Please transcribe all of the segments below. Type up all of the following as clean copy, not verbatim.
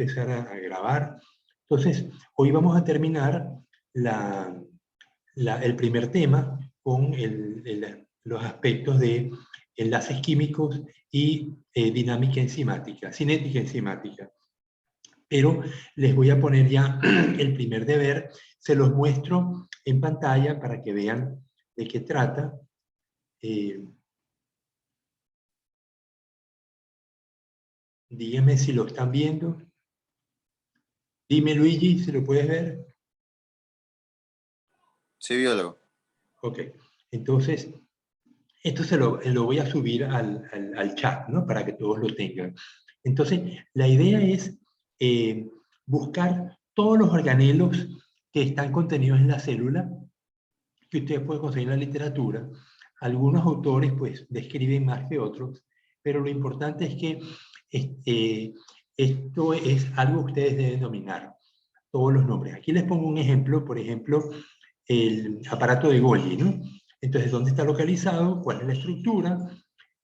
empezar a grabar. Entonces, hoy vamos a terminar el primer tema con los aspectos de enlaces químicos y dinámica enzimática, cinética enzimática. Pero les voy a poner ya el primer deber, se los muestro en pantalla para que vean de qué trata. Díganme si lo están viendo. Dime, Luigi, si lo puedes ver. Sí, biólogo. Ok, entonces, esto lo voy a subir al chat, ¿no? Para que todos lo tengan. Entonces, la idea es buscar todos los organelos que están contenidos en la célula, que ustedes pueden conseguir en la literatura. Algunos autores, pues, describen más que otros, pero lo importante es que esto es algo que ustedes deben dominar, todos los nombres. Aquí les pongo un ejemplo, por ejemplo, el aparato de Golgi, ¿no? Entonces, ¿dónde está localizado? ¿Cuál es la estructura?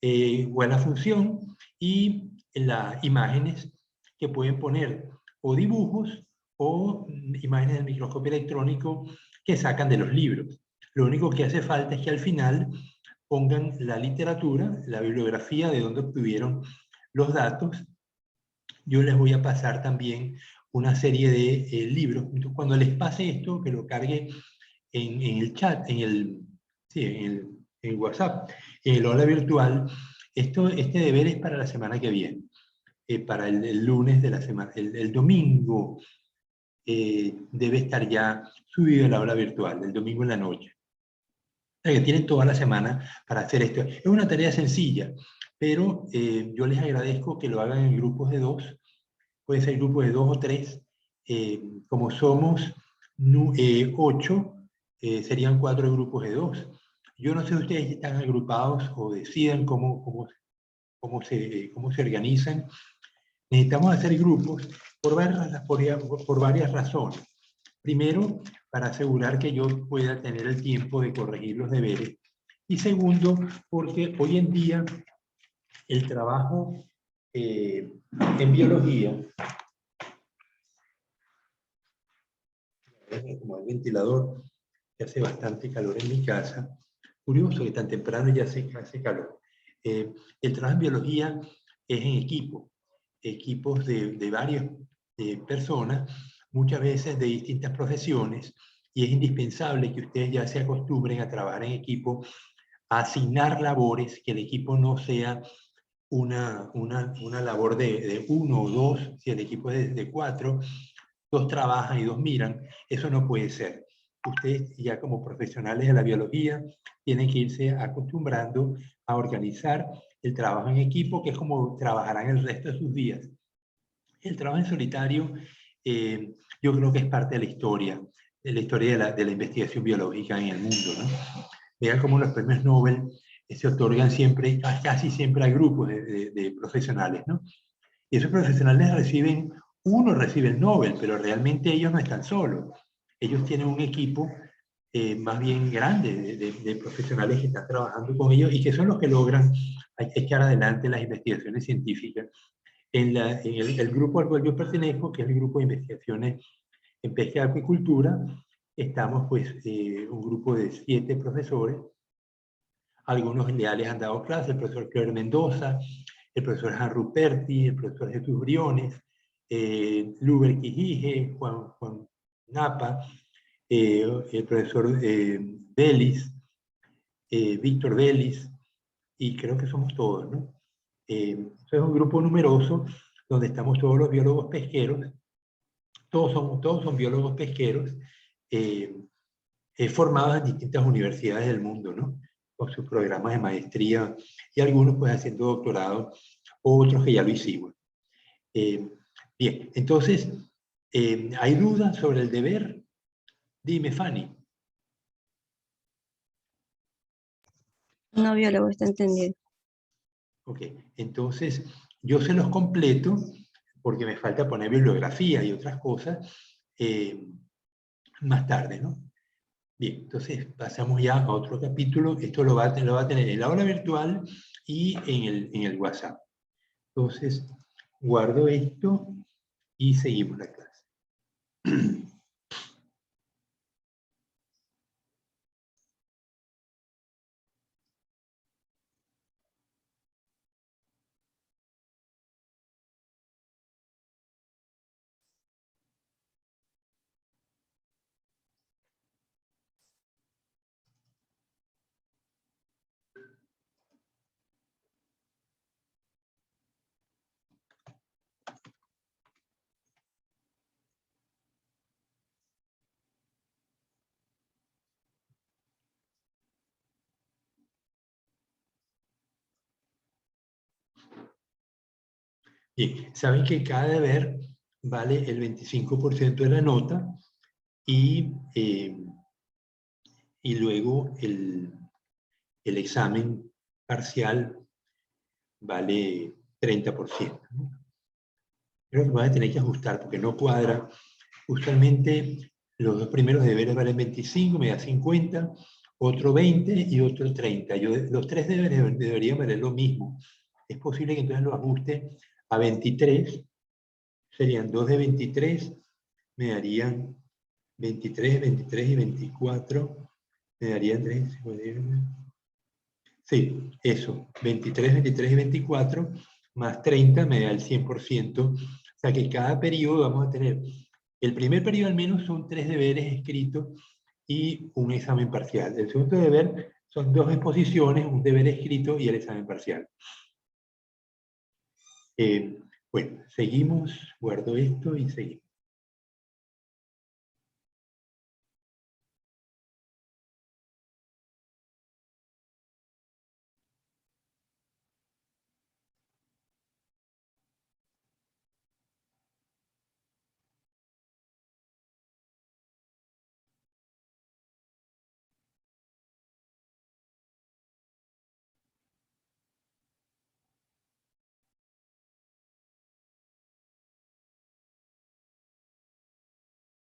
¿Cuál es la función? Y las imágenes que pueden poner o dibujos o imágenes del microscopio electrónico que sacan de los libros. Lo único que hace falta es que al final pongan la literatura, la bibliografía de donde obtuvieron los datos. Yo les voy a pasar también una serie de libros. Entonces, cuando les pase esto, que lo cargue en el chat, en el WhatsApp, en el aula virtual. Este deber es para la semana que viene, para el lunes de la semana. El domingo debe estar ya subido el aula virtual, el domingo en la noche. O sea, que tienen toda la semana para hacer esto. Es una tarea sencilla, pero yo les agradezco que lo hagan en grupos de 2. Puede ser grupos de 2 o 3. Como somos 8, serían 4 grupos de 2. Yo no sé si ustedes están agrupados o decidan cómo se organizan. Necesitamos hacer grupos por varias razones. Primero, para asegurar que yo pueda tener el tiempo de corregir los deberes. Y segundo, porque hoy en día el trabajo en biología, como el ventilador, que hace bastante calor en mi casa. Curioso que tan temprano ya hace calor. El trabajo en biología es en equipo, equipos de varias personas, muchas veces de distintas profesiones, y es indispensable que ustedes ya se acostumbren a trabajar en equipo, a asignar labores, que el equipo no sea una labor de 1 o 2, si el equipo es de 4, 2 trabajan y 2 miran, eso no puede ser. Ustedes ya como profesionales de la biología tienen que irse acostumbrando a organizar el trabajo en equipo, que es como trabajarán el resto de sus días. El trabajo en solitario yo creo que es parte de la historia de la investigación biológica en el mundo, ¿no? Vean cómo los premios Nobel se otorgan siempre, casi siempre a grupos de profesionales, ¿no? Y esos profesionales uno recibe el Nobel, pero realmente ellos no están solos. Ellos tienen un equipo más bien grande de profesionales que están trabajando con ellos y que son los que logran echar adelante las investigaciones científicas. En el grupo al cual yo pertenezco, que es el grupo de investigaciones en pesca y acuicultura, estamos pues un grupo de 7 profesores. Algunos leales han dado clases, el profesor Claire Mendoza, el profesor Jan Ruperti, el profesor Jesús Briones, Luber Quijije, Juan Napa, el profesor Vélez, Víctor Vélez, y creo que somos todos, ¿no? Es un grupo numeroso donde estamos todos los biólogos pesqueros, todos son biólogos pesqueros, formados en distintas universidades del mundo, ¿no? Con sus programas de maestría, y algunos pues haciendo doctorado, otros que ya lo hicimos. Bien, entonces, ¿hay dudas sobre el deber? Dime, Fanny. No, biólogo, está entendido. Ok, entonces yo se los completo porque me falta poner bibliografía y otras cosas más tarde, ¿no? Bien, entonces pasamos ya a otro capítulo. Esto lo va a tener en la aula virtual y en el WhatsApp. Entonces, guardo esto y seguimos la clase. Bien, saben que cada deber vale el 25% de la nota y luego el examen parcial vale 30%, ¿no? Creo que van a tener que ajustar porque no cuadra. Usualmente los dos primeros deberes valen 25, me da 50, otro 20 y otro 30. Los tres deberes deberían valer lo mismo. Es posible que entonces lo ajuste a 23. Serían 2 de 23, me darían 23, 23 y 24, me darían 3, sí, eso, 23, 23 y 24, más 30 me da el 100%. O sea que cada periodo vamos a tener, el primer periodo al menos son 3 deberes escritos y un examen parcial. El segundo deber son 2 exposiciones, un deber escrito y el examen parcial. Bueno, seguimos, guardo esto y seguimos.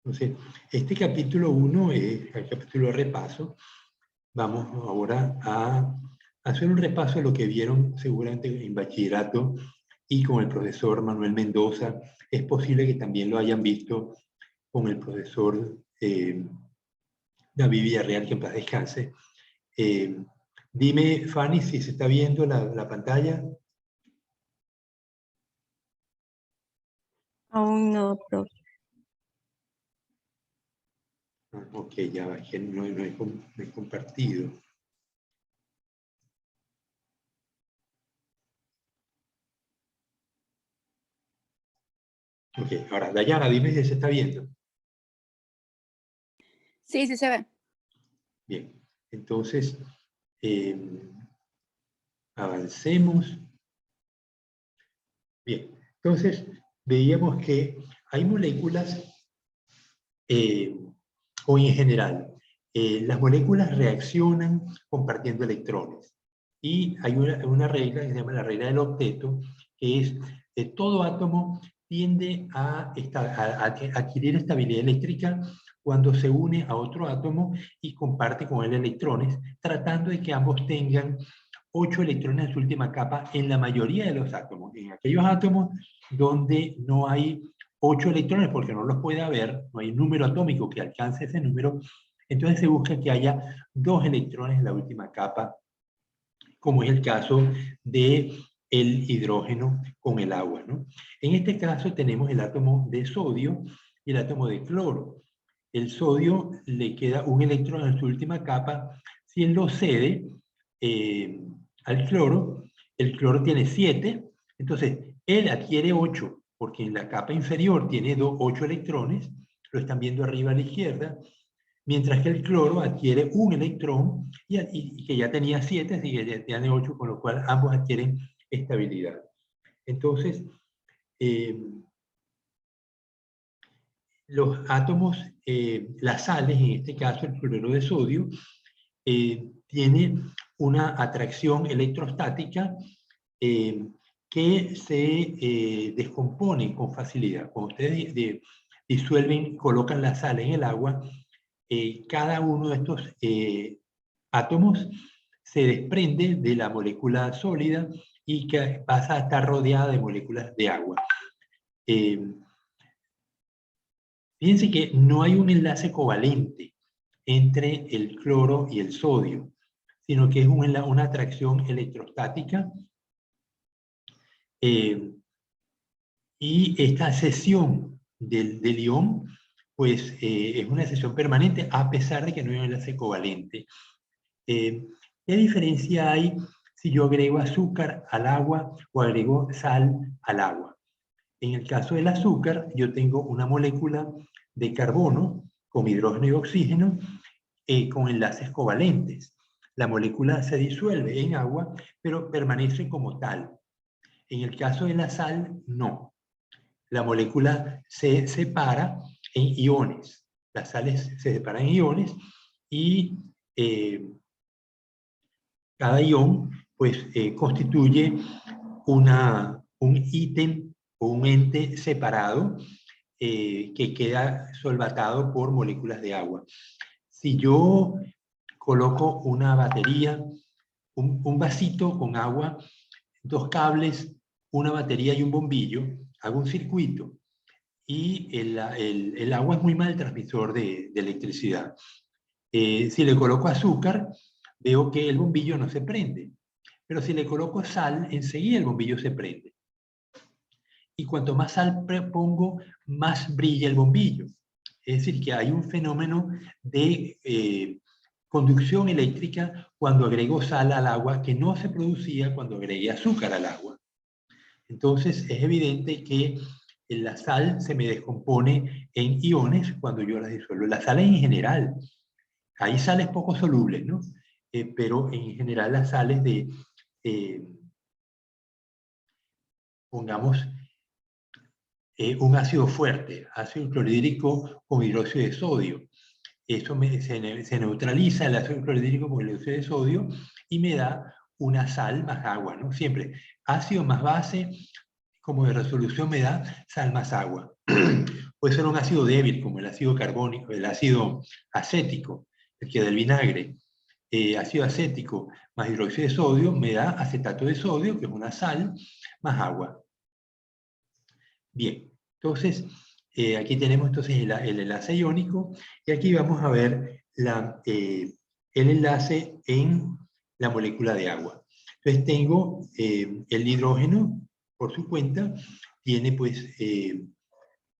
Entonces, este capítulo 1 es el capítulo de repaso. Vamos ahora a hacer un repaso de lo que vieron seguramente en bachillerato y con el profesor Manuel Mendoza. Es posible que también lo hayan visto con el profesor David Villarreal, que en paz descanse. Dime, Fanny, si se está viendo la pantalla. Aún no, profe. Ok, ya va, que no he compartido. Ok, ahora, Dayana, dime si se está viendo. Sí, sí se ve. Bien, entonces, avancemos. Bien, entonces, veíamos que hay moléculas, o en general, las moléculas reaccionan compartiendo electrones. Y hay una regla que se llama la regla del octeto, que es que todo átomo tiende a adquirir estabilidad eléctrica cuando se une a otro átomo y comparte con él electrones, tratando de que ambos tengan 8 electrones en su última capa en la mayoría de los átomos. En aquellos átomos donde no hay 8 electrones, porque no los puede haber, no hay un número atómico que alcance ese número, entonces se busca que haya 2 electrones en la última capa, como es el caso de el hidrógeno con el agua, ¿no? En este caso tenemos el átomo de sodio y el átomo de cloro. El sodio le queda un electrón en su última capa. Si él lo cede al cloro, el cloro tiene 7, entonces él adquiere 8, porque en la capa inferior tiene 8 electrones, lo están viendo arriba a la izquierda, mientras que el cloro adquiere un electrón y que ya tenía 7, así que ya tiene 8, con lo cual ambos adquieren estabilidad. Entonces, los átomos, las sales, en este caso el cloruro de sodio, tiene una atracción electrostática que se descompone con facilidad. Cuando ustedes disuelven, colocan la sal en el agua, cada uno de estos átomos se desprende de la molécula sólida y que pasa a estar rodeada de moléculas de agua. Fíjense que no hay un enlace covalente entre el cloro y el sodio, sino que es una atracción electrostática. Y esta cesión del ion, pues es una cesión permanente a pesar de que no hay un enlace covalente. ¿Qué diferencia hay si yo agrego azúcar al agua o agrego sal al agua? En el caso del azúcar, yo tengo una molécula de carbono con hidrógeno y oxígeno con enlaces covalentes. La molécula se disuelve en agua, pero permanece como tal. En el caso de la sal, no. La molécula se separa en iones. Las sales se separan en iones y cada ion pues, constituye un ítem o un ente separado que queda solvatado por moléculas de agua. Si yo coloco una batería, un vasito con agua, dos cables, una batería y un bombillo, hago un circuito y el agua es muy mal transmisor de electricidad. Si le coloco azúcar, veo que el bombillo no se prende. Pero si le coloco sal, enseguida el bombillo se prende. Y cuanto más sal pongo, más brilla el bombillo. Es decir, que hay un fenómeno de conducción eléctrica cuando agrego sal al agua que no se producía cuando agregué azúcar al agua. Entonces es evidente que la sal se me descompone en iones cuando yo las disuelvo. La sal en general, hay sales poco solubles, ¿no? Pero en general las sales pongamos, un ácido fuerte, ácido clorhídrico con hidróxido de sodio. Eso se neutraliza el ácido clorhídrico con el hidróxido de sodio y me da una sal más agua, ¿no? Siempre ácido más base, como de resolución me da sal más agua. Puede ser un ácido débil, como el ácido carbónico, el ácido acético, el que del vinagre. Ácido acético más hidróxido de sodio me da acetato de sodio, que es una sal, más agua. Bien, entonces aquí tenemos entonces el enlace iónico y aquí vamos a ver el enlace en la molécula de agua. Entonces tengo el hidrógeno por su cuenta, tiene pues el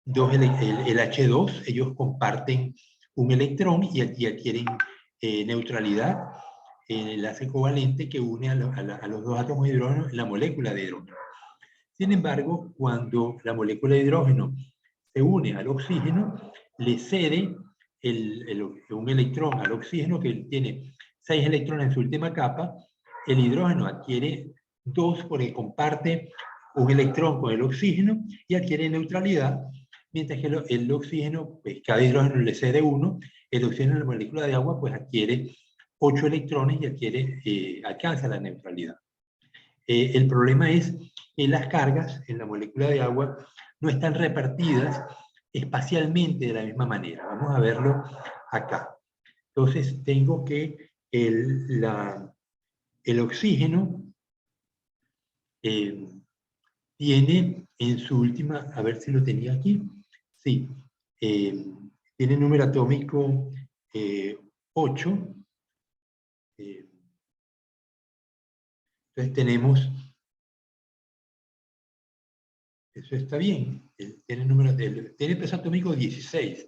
H2, ellos comparten un electrón y adquieren neutralidad en el enlace covalente que une a los dos átomos de hidrógeno en la molécula de hidrógeno. Sin embargo, cuando la molécula de hidrógeno se une al oxígeno, le cede un electrón al oxígeno que tiene 6 electrones en su última capa. El hidrógeno adquiere 2 porque comparte un electrón con el oxígeno y adquiere neutralidad, mientras que el oxígeno, pues cada hidrógeno le cede 1, el oxígeno en la molécula de agua pues adquiere 8 electrones y alcanza la neutralidad. El problema es que las cargas en la molécula de agua no están repartidas espacialmente de la misma manera. Vamos a verlo acá. Entonces tengo que el oxígeno tiene en su última, a ver si lo tenía aquí, sí, tiene número atómico 8. Entonces tenemos, eso está bien, tiene peso atómico 16,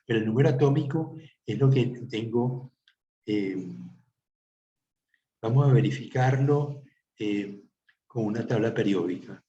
pero el número atómico es lo que tengo. Vamos a verificarlo con una tabla periódica.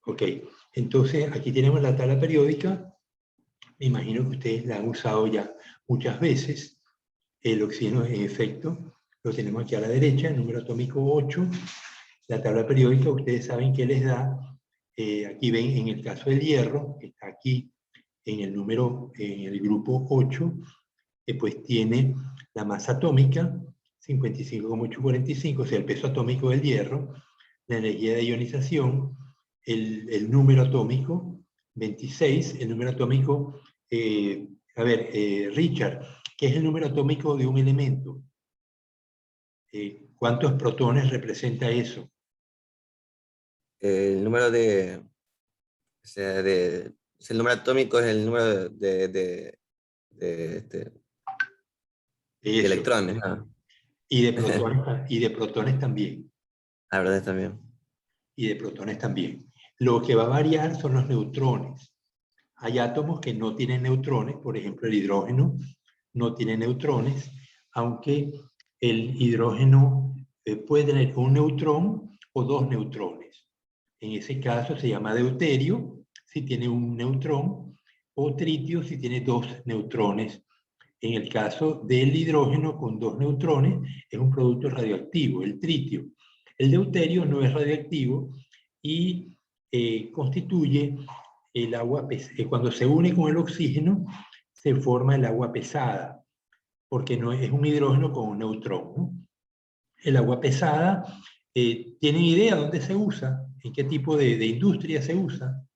Ok, entonces aquí tenemos la tabla periódica. Me imagino que ustedes la han usado ya muchas veces. El oxígeno, en efecto, lo tenemos aquí a la derecha, el número atómico 8. La tabla periódica, ustedes saben que les da, aquí ven en el caso del hierro, que está aquí en el grupo 8, pues tiene la masa atómica, 55,845, o sea, el peso atómico del hierro, la energía de ionización, el número atómico, 26, el número atómico, Richard, ¿qué es el número atómico de un elemento? ¿Cuántos protones representa eso? El número o sea, el número atómico es el número de Eso. electrones, ¿no? Y de protones también. La verdad es también. Y de protones también. Lo que va a variar son los neutrones. Hay átomos que no tienen neutrones, por ejemplo el hidrógeno no tiene neutrones, aunque el hidrógeno puede tener un neutrón o dos neutrones. En ese caso se llama deuterio si tiene un neutrón, o tritio si tiene dos neutrones. En el caso del hidrógeno con dos neutrones es un producto radioactivo, el tritio. El deuterio no es radioactivo y constituye el agua, cuando se une con el oxígeno, se forma el agua pesada, porque no es un hidrógeno con un neutrón, ¿no? El agua pesada, ¿tienen idea dónde se usa? ¿En qué tipo de industria se usa?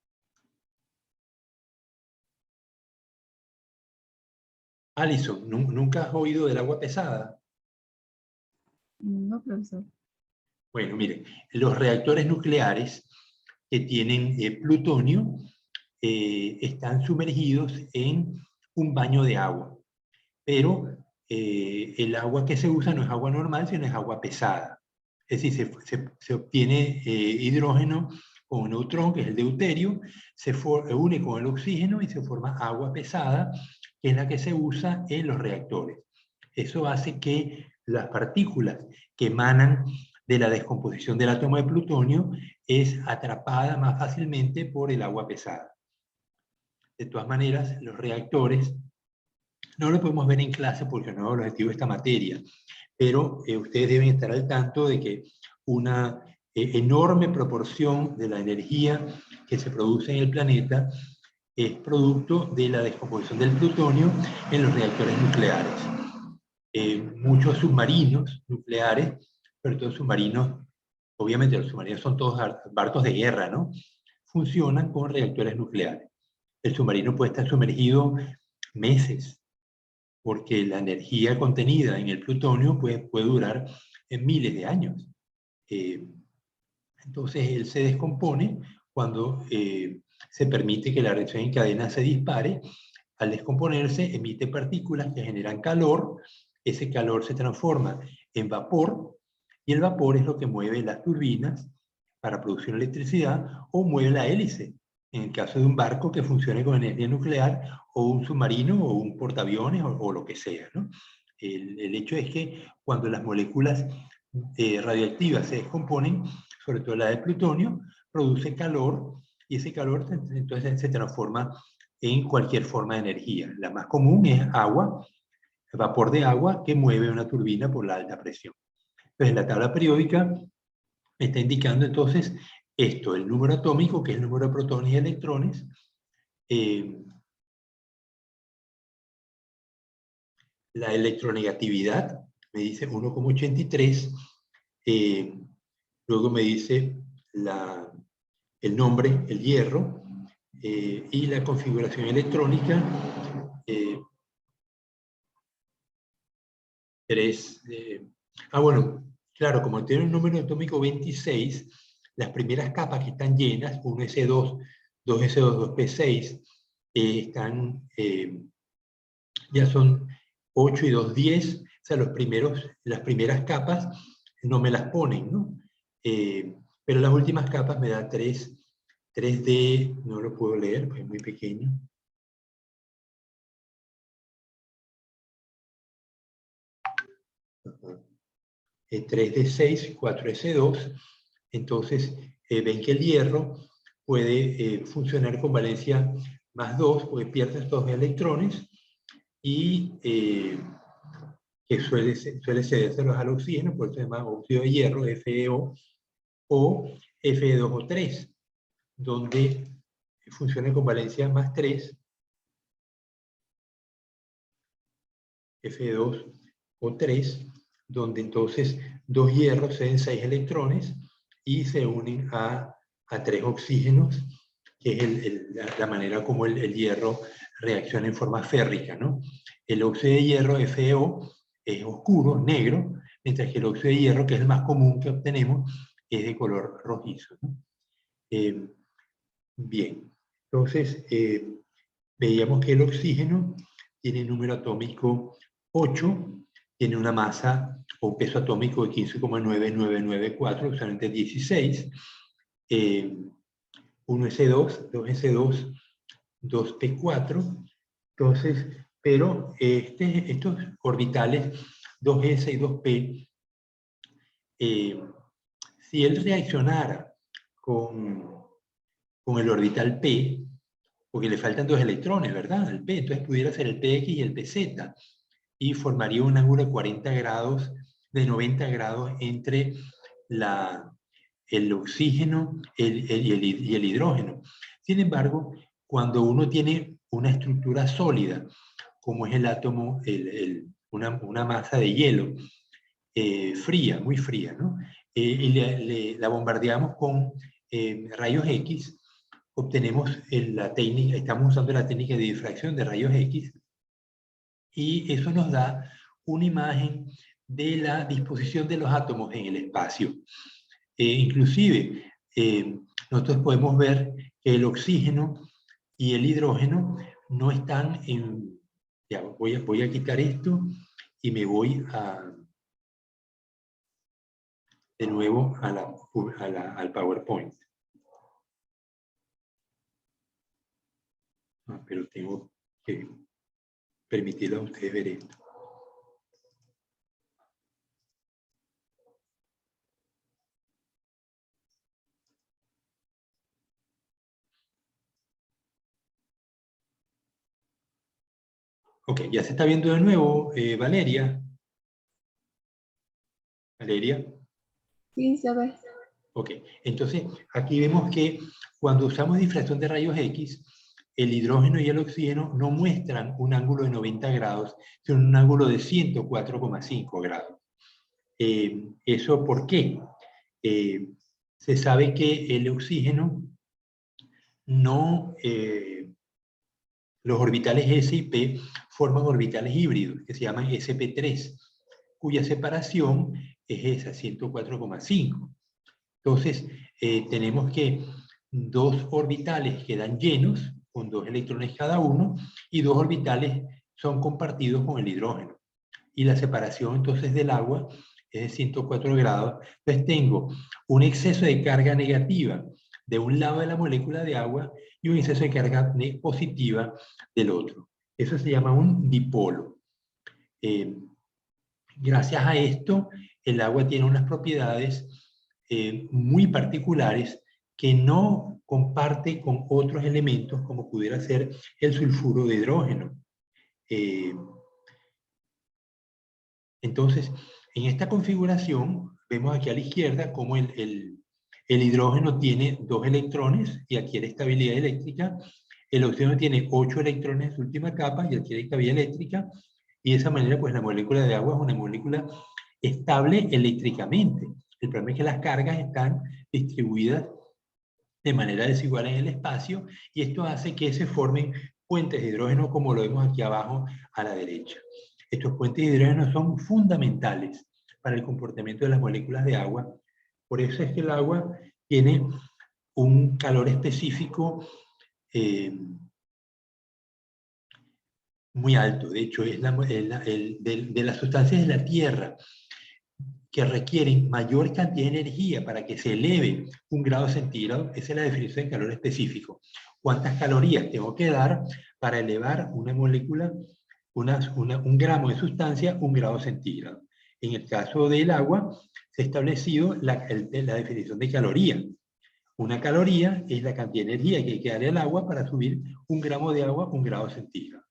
Alison, ¿nunca has oído del agua pesada? No, profesor. Bueno, miren, los reactores nucleares que tienen plutonio están sumergidos en un baño de agua, pero el agua que se usa no es agua normal, sino es agua pesada. Es decir, se obtiene hidrógeno con un neutrón, que es el deuterio, se une con el oxígeno y se forma agua pesada, que es la que se usa en los reactores. Eso hace que las partículas que emanan de la descomposición del átomo de plutonio es atrapada más fácilmente por el agua pesada. De todas maneras, los reactores no lo podemos ver en clase porque no es el objetivo de esta materia, pero ustedes deben estar al tanto de que una enorme proporción de la energía que se produce en el planeta es producto de la descomposición del plutonio en los reactores nucleares. Muchos submarinos nucleares, pero todos submarinos, obviamente los submarinos son todos barcos de guerra, ¿no? Funcionan con reactores nucleares. El submarino puede estar sumergido meses, porque la energía contenida en el plutonio puede durar en miles de años. Entonces él se descompone cuando se permite que la reacción en cadena se dispare. Al descomponerse emite partículas que generan calor, ese calor se transforma en vapor, y el vapor es lo que mueve las turbinas para producir electricidad o mueve la hélice, en el caso de un barco que funcione con energía nuclear, o un submarino, o un portaaviones, o lo que sea, ¿no? El hecho es que cuando las moléculas radioactivas se descomponen, sobre todo la de plutonio, produce calor, y ese calor entonces se transforma en cualquier forma de energía. La más común es agua, vapor de agua que mueve una turbina por la alta presión. Entonces la tabla periódica está indicando entonces esto, el número atómico, que es el número de protones y electrones, la electronegatividad, me dice 1,83, luego me dice el nombre, el hierro, y la configuración electrónica, 3. Bueno, claro, como tiene un número atómico 26, las primeras capas que están llenas, 1s2, 2s2, 2p6, están, ya son 8 y 2, 10, o sea, las primeras capas no me las ponen, ¿no? Pero las últimas capas me da 3D, no lo puedo leer, porque es muy pequeño. Uh-huh. 3D6, 4S2, entonces ven que el hierro puede funcionar con valencia más 2, porque pierde estos 2 electrones, y que suele cedérselos al oxígeno, por eso se llama óxido de hierro, FeO, o Fe2O3, donde funciona con valencia más 3, Fe2O3, donde entonces 2 hierros ceden 6 electrones y se unen a 3 oxígenos, que es la manera como el hierro reacciona en forma férrica, ¿no? El óxido de hierro, FeO, es oscuro, negro, mientras que el óxido de hierro, que es el más común que obtenemos, es de color rojizo, ¿no? Bien, entonces veíamos que el oxígeno tiene número atómico 8, tiene una masa o un peso atómico de 15,9994, usualmente 16, 1s2, 2s2, 2p4, entonces, pero estos orbitales 2s y 2p, si él reaccionara con el orbital p, porque le faltan 2 electrones, ¿verdad? Al p, entonces pudiera ser el px y el pz, y formaría un ángulo de 40 grados, de 90 grados entre el oxígeno y el hidrógeno. Sin embargo, cuando uno tiene una estructura sólida, como es el átomo, una masa de hielo, fría, muy fría, ¿no? Y la bombardeamos con rayos X, obtenemos la técnica, estamos usando la técnica de difracción de rayos X, y eso nos da una imagen de la disposición de los átomos en el espacio. Inclusive, nosotros podemos ver que el oxígeno y el hidrógeno no están en... Ya, voy a quitar esto y me voy de nuevo al PowerPoint. Pero tengo que permitirle a ustedes ver esto. Ok, ya se está viendo de nuevo, Valeria. Valeria. Sí, se ve. Ok, entonces aquí vemos que cuando usamos difracción de rayos X, el hidrógeno y el oxígeno no muestran un ángulo de 90 grados, sino un ángulo de 104,5 grados. ¿Eso por qué? Se sabe que el oxígeno no... los orbitales S y P forman orbitales híbridos, que se llaman sp3, cuya separación es esa, 104,5. Entonces, tenemos que 2 orbitales quedan llenos, con 2 electrones cada uno, y 2 orbitales son compartidos con el hidrógeno. Y la separación entonces del agua es de 104 grados. Entonces tengo un exceso de carga negativa de un lado de la molécula de agua y un exceso de carga positiva del otro. Eso se llama un dipolo. Gracias a esto, el agua tiene unas propiedades muy particulares que no comparte con otros elementos, como pudiera ser el sulfuro de hidrógeno. Entonces, en esta configuración, vemos aquí a la izquierda cómo el hidrógeno tiene 2 electrones y adquiere estabilidad eléctrica. El oxígeno tiene 8 electrones en su última capa y adquiere estabilidad eléctrica. Y de esa manera, pues la molécula de agua es una molécula estable eléctricamente. El problema es que las cargas están distribuidas de manera desigual en el espacio, y esto hace que se formen puentes de hidrógeno, como lo vemos aquí abajo a la derecha. Estos puentes de hidrógeno son fundamentales para el comportamiento de las moléculas de agua. Por eso es que el agua tiene un calor específico muy alto. De hecho, es de las sustancias de la Tierra que requieren mayor cantidad de energía para que se eleve 1 grado centígrado. Esa es la definición de calor específico. ¿Cuántas calorías tengo que dar para elevar una molécula, un gramo de sustancia, 1 grado centígrado? En el caso del agua, se ha establecido la definición de caloría. Una caloría es la cantidad de energía que hay que darle al agua para subir 1 gramo de agua a 1 grado centígrado.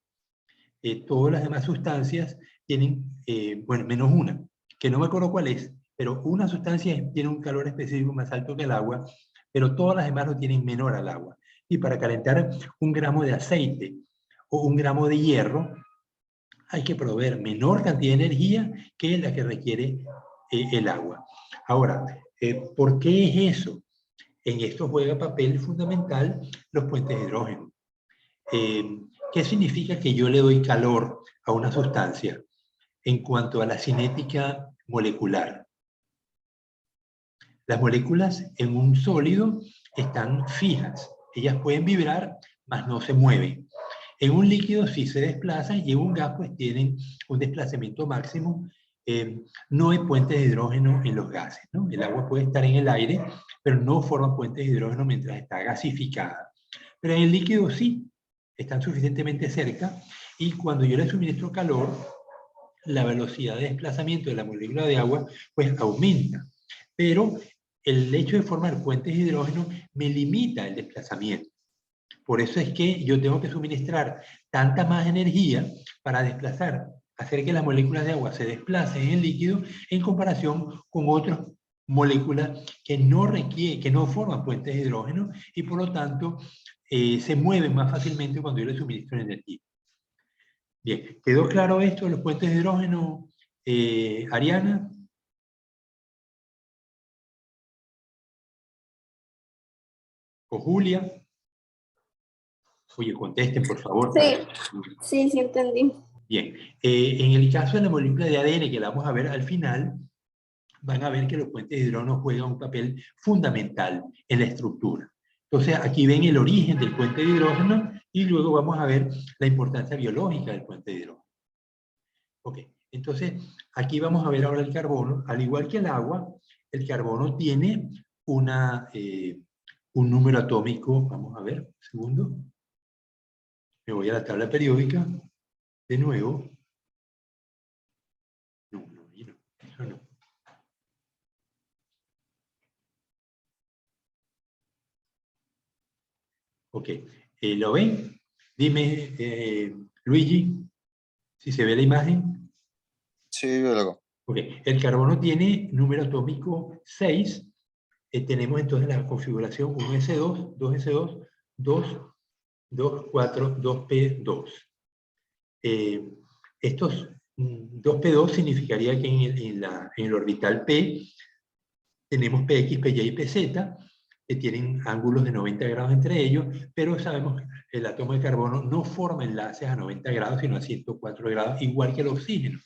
Todas las demás sustancias tienen, bueno, menos una, que no me acuerdo cuál es, pero una sustancia tiene un calor específico más alto que el agua, pero todas las demás lo tienen menor al agua. Y para calentar 1 gramo de aceite o 1 gramo de hierro, hay que proveer menor cantidad de energía que la que requiere el agua. Ahora, ¿por qué es eso? En esto juega papel fundamental los puentes de hidrógeno. ¿Qué significa que yo le doy calor a una sustancia en cuanto a la cinética molecular? Las moléculas en un sólido están fijas. Ellas pueden vibrar, mas no se mueven. En un líquido sí se desplazan y en un gas pues tienen un desplazamiento máximo. No hay puentes de hidrógeno en los gases, ¿no? El agua puede estar en el aire, pero no forma puentes de hidrógeno mientras está gasificada. Pero en el líquido sí, están suficientemente cerca y cuando yo le suministro calor, la velocidad de desplazamiento de la molécula de agua pues aumenta. Pero el hecho de formar puentes de hidrógeno me limita el desplazamiento. Por eso es que yo tengo que suministrar tanta más energía para desplazar, hacer que las moléculas de agua se desplacen en el líquido en comparación con otras moléculas que no forman puentes de hidrógeno y por lo tanto se mueven más fácilmente cuando yo les suministro energía. Bien, ¿quedó claro esto de los puentes de hidrógeno, Ariana? ¿O Julia? Oye, contesten, por favor. Sí, sí entendí. Bien, en el caso de la molécula de ADN, que la vamos a ver al final, van a ver que los puentes de hidrógeno juegan un papel fundamental en la estructura. Entonces, aquí ven el origen del puente de hidrógeno y luego vamos a ver la importancia biológica del puente de hidrógeno. Ok, entonces, aquí vamos a ver ahora el carbono. Al igual que el agua, el carbono tiene un número atómico. Vamos a ver, un segundo. Me voy a la tabla periódica. De nuevo. No, eso no. Ok, ¿lo ven? Dime, Luigi, si se ve la imagen. Sí, yo lo hago. Ok, el carbono tiene número atómico 6. Tenemos entonces la configuración 1s2, 2s2, 2, 2, 4, 2p2. Estos 2p2 significaría que en el orbital p tenemos px, py y pz, que tienen ángulos de 90 grados entre ellos, pero sabemos que el átomo de carbono no forma enlaces a 90 grados, sino a 104 grados, igual que el oxígeno.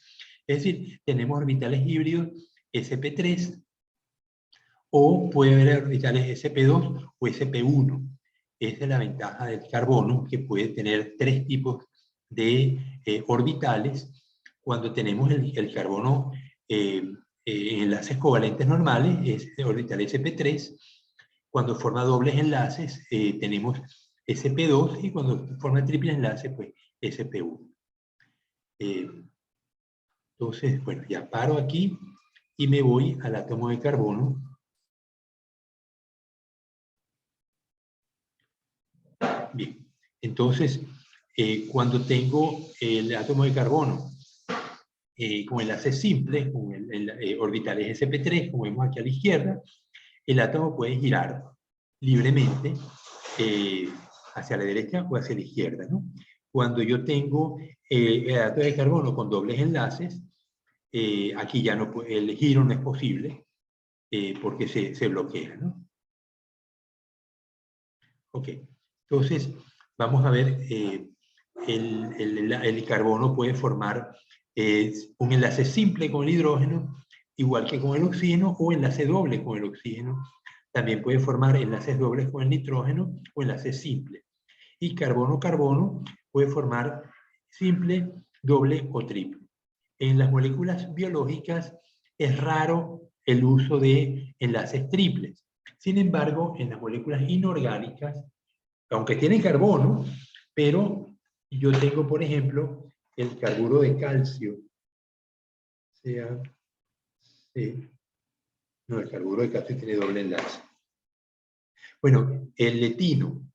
Es decir, tenemos orbitales híbridos sp3, o puede haber orbitales sp2 o sp1. Esa es la ventaja del carbono, que puede tener 3 tipos de orbitales. Cuando tenemos el carbono en enlaces covalentes normales, es orbital sp3. Cuando forma dobles enlaces, tenemos sp2, y cuando forma triple enlace, pues sp1. Entonces, bueno, ya paro aquí y me voy al átomo de carbono. Bien, entonces, cuando tengo el átomo de carbono con enlace simple, con orbitales sp3, como vemos aquí a la izquierda, el átomo puede girar libremente hacia la derecha o hacia la izquierda, ¿no? Cuando yo tengo el átomo de carbono con dobles enlaces, aquí ya no el giro no es posible porque se bloquea, ¿no? Ok, entonces vamos a ver, el carbono puede formar un enlace simple con el hidrógeno, igual que con el oxígeno, o enlace doble con el oxígeno. También puede formar enlaces dobles con el nitrógeno o enlaces simples. Y carbono-carbono puede formar simple, doble o triple. En las moléculas biológicas es raro el uso de enlaces triples. Sin embargo, en las moléculas inorgánicas, aunque tienen carbono, pero yo tengo, por ejemplo, el carburo de calcio, no, el carburo de calcio tiene doble enlace. Bueno, el etino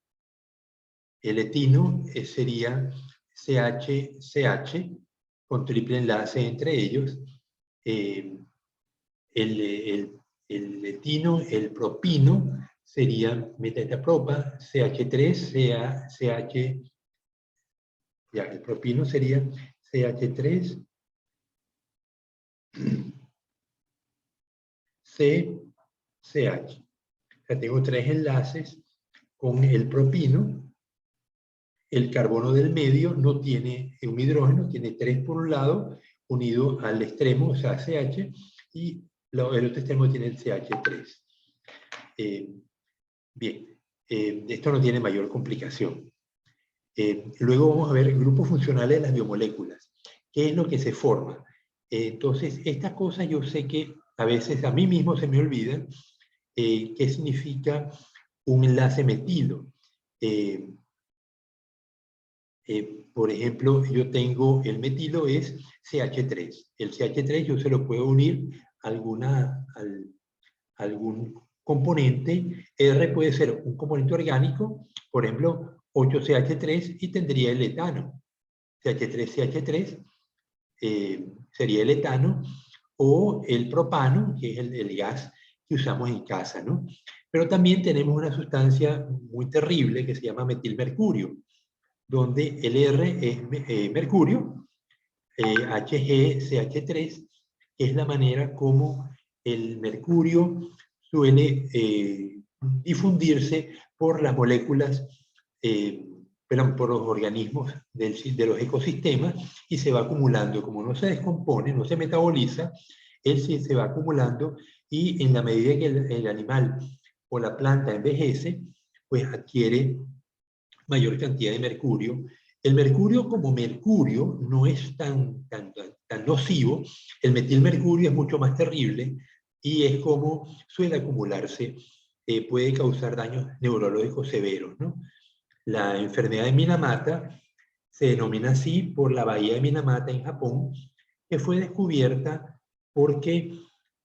sería CH-CH con triple enlace entre ellos. El etino, el propino sería metetapropa, CH3, CH, ya, el propino sería CH3, CH. O sea, tengo 3 enlaces con el propino. El carbono del medio no tiene un hidrógeno, tiene 3 por un lado, unido al extremo, o sea, CH, y el otro extremo tiene el CH3. Bien, esto no tiene mayor complicación. Luego vamos a ver grupos funcionales de las biomoléculas. ¿Qué es lo que se forma? Entonces, estas cosas yo sé que a veces a mí mismo se me olvidan. ¿Qué significa un enlace metilo? Por ejemplo, yo tengo el metilo es CH3. El CH3 yo se lo puedo unir a algún componente. R puede ser un componente orgánico, por ejemplo, 8CH3 y tendría el etano. CH3CH3 sería el etano, o el propano, que es el gas que usamos en casa, ¿no? Pero también tenemos una sustancia muy terrible que se llama metilmercurio, donde el R es mercurio, HgCH3, que es la manera como el mercurio suele difundirse por las moléculas, por los organismos de los ecosistemas, y se va acumulando. Como no se descompone, no se metaboliza, él sí se va acumulando, y en la medida que el animal o la planta envejece, pues adquiere mayor cantidad de mercurio. El mercurio como mercurio no es tan nocivo. El metilmercurio es mucho más terrible y es como suele acumularse. Puede causar daños neurológicos severos, ¿no? La enfermedad de Minamata se denomina así por la bahía de Minamata en Japón, que fue descubierta porque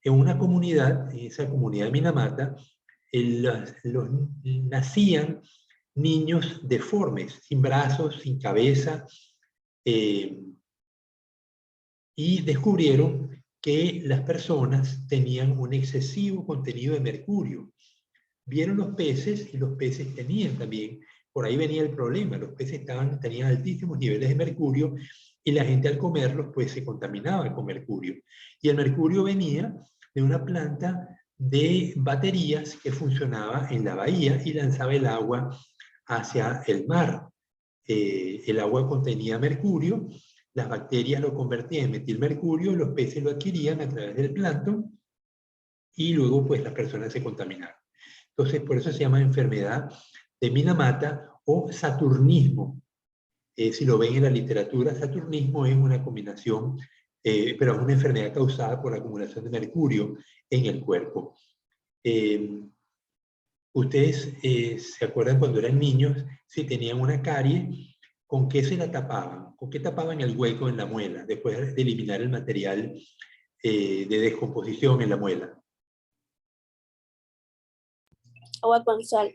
en una comunidad, en esa comunidad de Minamata, nacían niños deformes, sin brazos, sin cabeza, y descubrieron que las personas tenían un excesivo contenido de mercurio. Vieron los peces y los peces tenían también, por ahí venía el problema, los peces tenían altísimos niveles de mercurio y la gente al comerlos pues se contaminaba con mercurio. Y el mercurio venía de una planta de baterías que funcionaba en la bahía y lanzaba el agua hacia el mar. El agua contenía mercurio, las bacterias lo convertían en metilmercurio, los peces lo adquirían a través del plancton y luego pues las personas se contaminaron. Entonces por eso se llama enfermedad de Minamata o saturnismo. Si lo ven en la literatura, saturnismo es una combinación, pero es una enfermedad causada por la acumulación de mercurio en el cuerpo. Ustedes se acuerdan cuando eran niños, si tenían una carie, ¿con qué se la tapaban? ¿Con qué tapaban el hueco en la muela después de eliminar el material de descomposición en la muela? Agua con sal.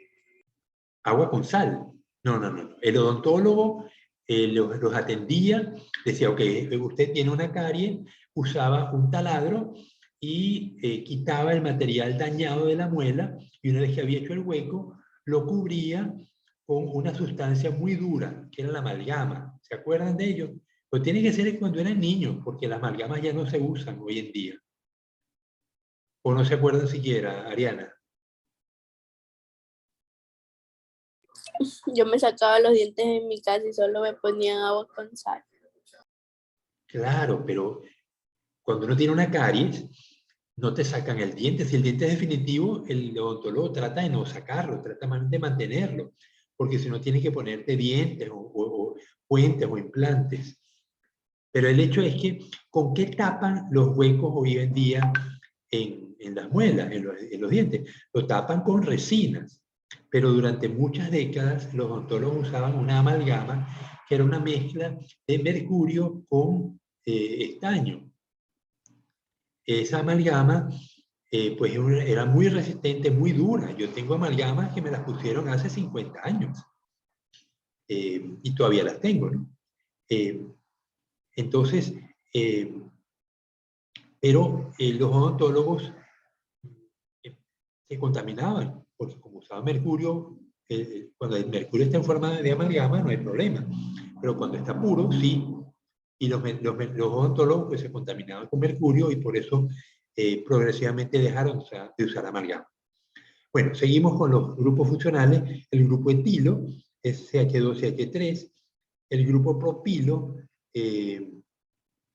Agua con sal. No. El odontólogo los atendía, decía, ok, usted tiene una carie, usaba un taladro y quitaba el material dañado de la muela, y una vez que había hecho el hueco, lo cubría con una sustancia muy dura, que era la amalgama. ¿Se acuerdan de ello? Pues tiene que ser cuando eran niños, porque las amalgamas ya no se usan hoy en día. ¿O no se acuerdan siquiera, Ariana? Yo me sacaba los dientes en mi casa y solo me ponían agua con sal. Claro, pero cuando uno tiene una caries, no te sacan el diente. Si el diente es definitivo, el odontólogo trata de no sacarlo, trata de mantenerlo, porque si no tiene que ponerte dientes o puentes o implantes. Pero el hecho es que, ¿con qué tapan los huecos hoy en día en las muelas, en los dientes? Lo tapan con resinas. Pero durante muchas décadas los odontólogos usaban una amalgama que era una mezcla de mercurio con estaño. Esa amalgama pues era muy resistente, muy dura. Yo tengo amalgamas que me las pusieron hace 50 años. Y todavía las tengo, ¿no? Entonces, pero los odontólogos se contaminaban, porque como usaban mercurio, cuando el mercurio está en forma de amalgama no hay problema, pero cuando está puro, sí. Y los odontólogos pues, se contaminaban con mercurio y por eso progresivamente dejaron de usar amalgama. Bueno, seguimos con los grupos funcionales. El grupo etilo es CH2CH3. El grupo propilo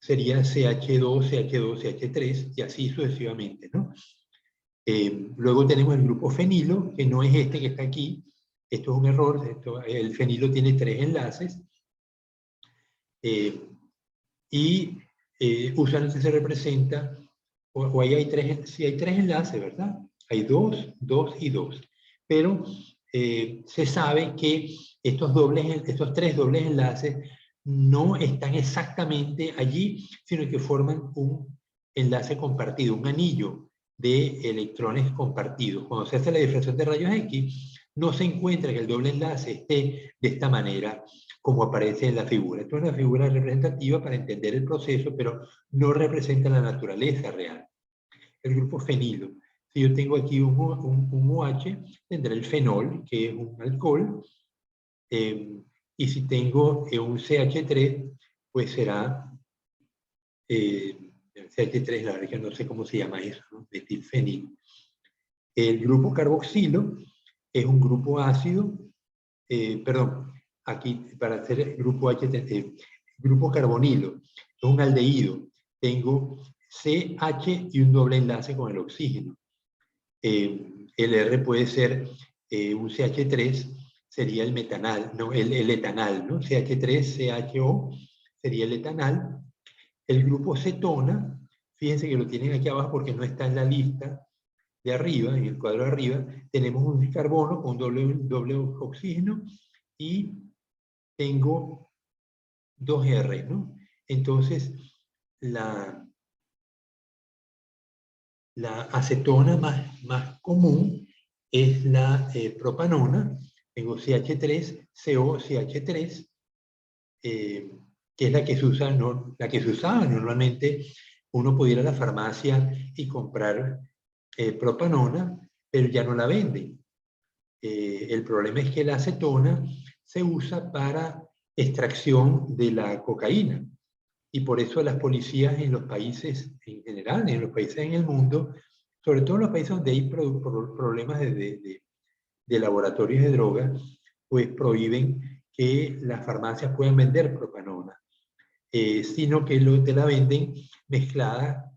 sería CH2CH2CH3 y así sucesivamente, ¿no? Luego tenemos el grupo fenilo, que no es este que está aquí. Esto es un error. El fenilo tiene 3 enlaces. Y usualmente se representa, o ahí hay 3, sí hay 3 enlaces, ¿verdad? Hay 2, 2 y 2. Pero se sabe que estos 3 dobles enlaces no están exactamente allí, sino que forman un enlace compartido, un anillo de electrones compartidos. Cuando se hace la difracción de rayos X, no se encuentra que el doble enlace esté de esta manera, como aparece en la figura. Esto es una figura representativa para entender el proceso, pero no representa la naturaleza real. El grupo fenilo. Si yo tengo aquí un OH, tendré el fenol, que es un alcohol, y si tengo un CH3, pues será CH3, la verdad que no sé cómo se llama eso, ¿no? Metilfenil. El grupo carboxilo es un grupo ácido, perdón, aquí para hacer el grupo grupo carbonilo, es un aldehído. Tengo CH y un doble enlace con el oxígeno. El R puede ser un CH3, sería el metanal, no, el etanal, ¿no? CH3CHO sería el etanal. El grupo cetona, fíjense que lo tienen aquí abajo porque no está en la lista de arriba, en el cuadro de arriba, tenemos un carbono con doble oxígeno y tengo 2 R, ¿no? Entonces, la acetona más común es la propanona. Tengo CH3, CH3, que es la que se usa, la que se usaba normalmente. Uno puede ir a la farmacia y comprar propanona, pero ya no la venden. El problema es que la acetona se usa para extracción de la cocaína. Y por eso las policías en los países en general, en los países en el mundo, sobre todo en los países donde hay problemas de laboratorios de drogas, pues prohíben que las farmacias puedan vender propanona, sino que te la venden mezclada.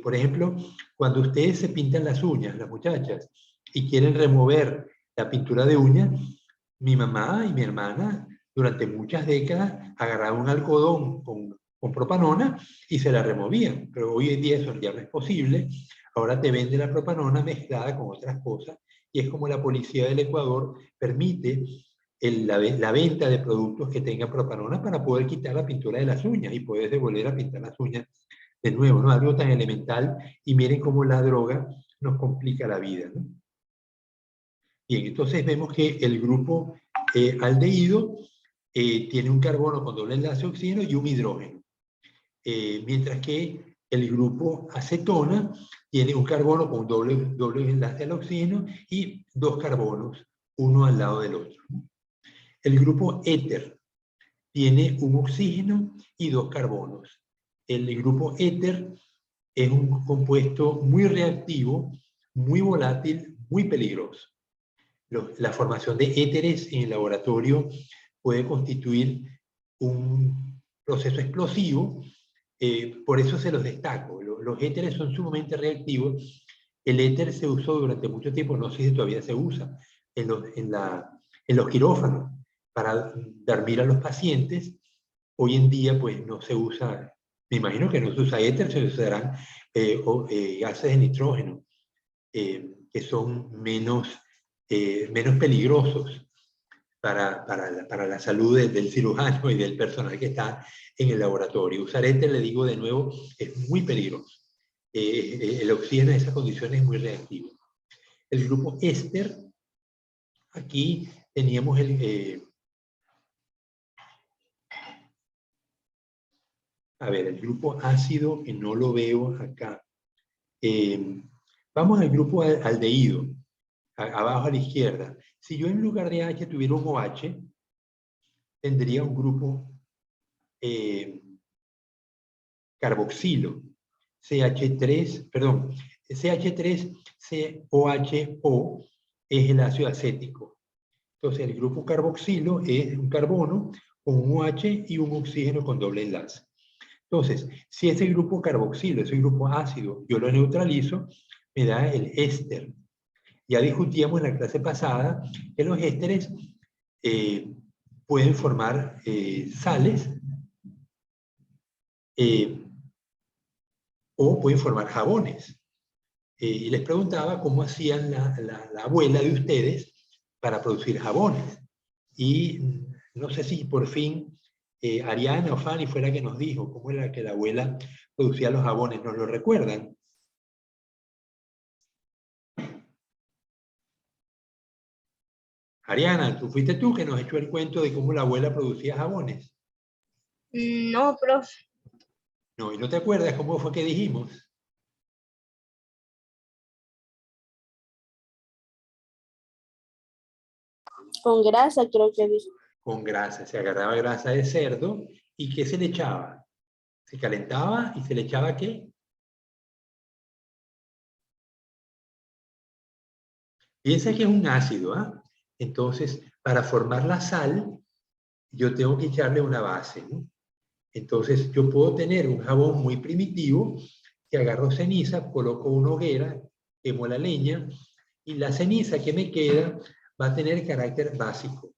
Por ejemplo, cuando ustedes se pintan las uñas, las muchachas, y quieren remover la pintura de uñas, mi mamá y mi hermana durante muchas décadas agarraban un algodón con propanona y se la removían. Pero hoy en día eso ya no es posible. Ahora te vende la propanona mezclada con otras cosas y es como la policía del Ecuador permite la venta de productos que tengan propanona para poder quitar la pintura de las uñas y poder volver a pintar las uñas de nuevo, ¿no? Algo tan elemental, y miren cómo la droga nos complica la vida, ¿no? Bien, entonces vemos que el grupo aldehído tiene un carbono con doble enlace oxígeno y un hidrógeno. Mientras que el grupo acetona tiene un carbono con doble enlace al oxígeno y 2 carbonos, uno al lado del otro. El grupo éter tiene un oxígeno y 2 carbonos. El grupo éter es un compuesto muy reactivo, muy volátil, muy peligroso. La formación de éteres en el laboratorio puede constituir un proceso explosivo, por eso se los destaco. Los éteres son sumamente reactivos. El éter se usó durante mucho tiempo, no sé si todavía se usa, en los quirófanos para dormir a los pacientes. Hoy en día pues no se usa, me imagino que no se usa éter, se usarán gases de nitrógeno, que son menos peligrosos para la salud del cirujano y del personal que está en el laboratorio. Usar éter, le digo de nuevo, es muy peligroso. el oxígeno en esas condiciones es muy reactivo. El grupo éster, aquí teníamos el grupo ácido, que no lo veo acá. Vamos al grupo aldehído, abajo a la izquierda. Si yo en lugar de H tuviera un OH, tendría un grupo carboxilo, CH3COHO es el ácido acético. Entonces el grupo carboxilo es un carbono con un OH y un oxígeno con doble enlace. Entonces, si ese grupo carboxilo, ese grupo ácido, yo lo neutralizo, me da el éster. Ya discutíamos en la clase pasada que los ésteres pueden formar sales o pueden formar jabones. Y les preguntaba cómo hacían la abuela de ustedes para producir jabones. Y no sé si por fin Ariana o Fanny fue la que nos dijo cómo era que la abuela producía los jabones. ¿Nos lo recuerdan? Ariana, fuiste tú que nos echó el cuento de cómo la abuela producía jabones? No, profe. No, ¿y no te acuerdas cómo fue que dijimos? Con grasa creo que dijo. Con grasa, se agarraba grasa de cerdo y ¿qué se le echaba? Se calentaba y se le echaba ¿qué? Piensa que es un ácido, ¿ah? Entonces, para formar la sal, yo tengo que echarle una base, ¿no? Entonces, yo puedo tener un jabón muy primitivo, que agarro ceniza, coloco una hoguera, quemo la leña, y la ceniza que me queda va a tener carácter básico.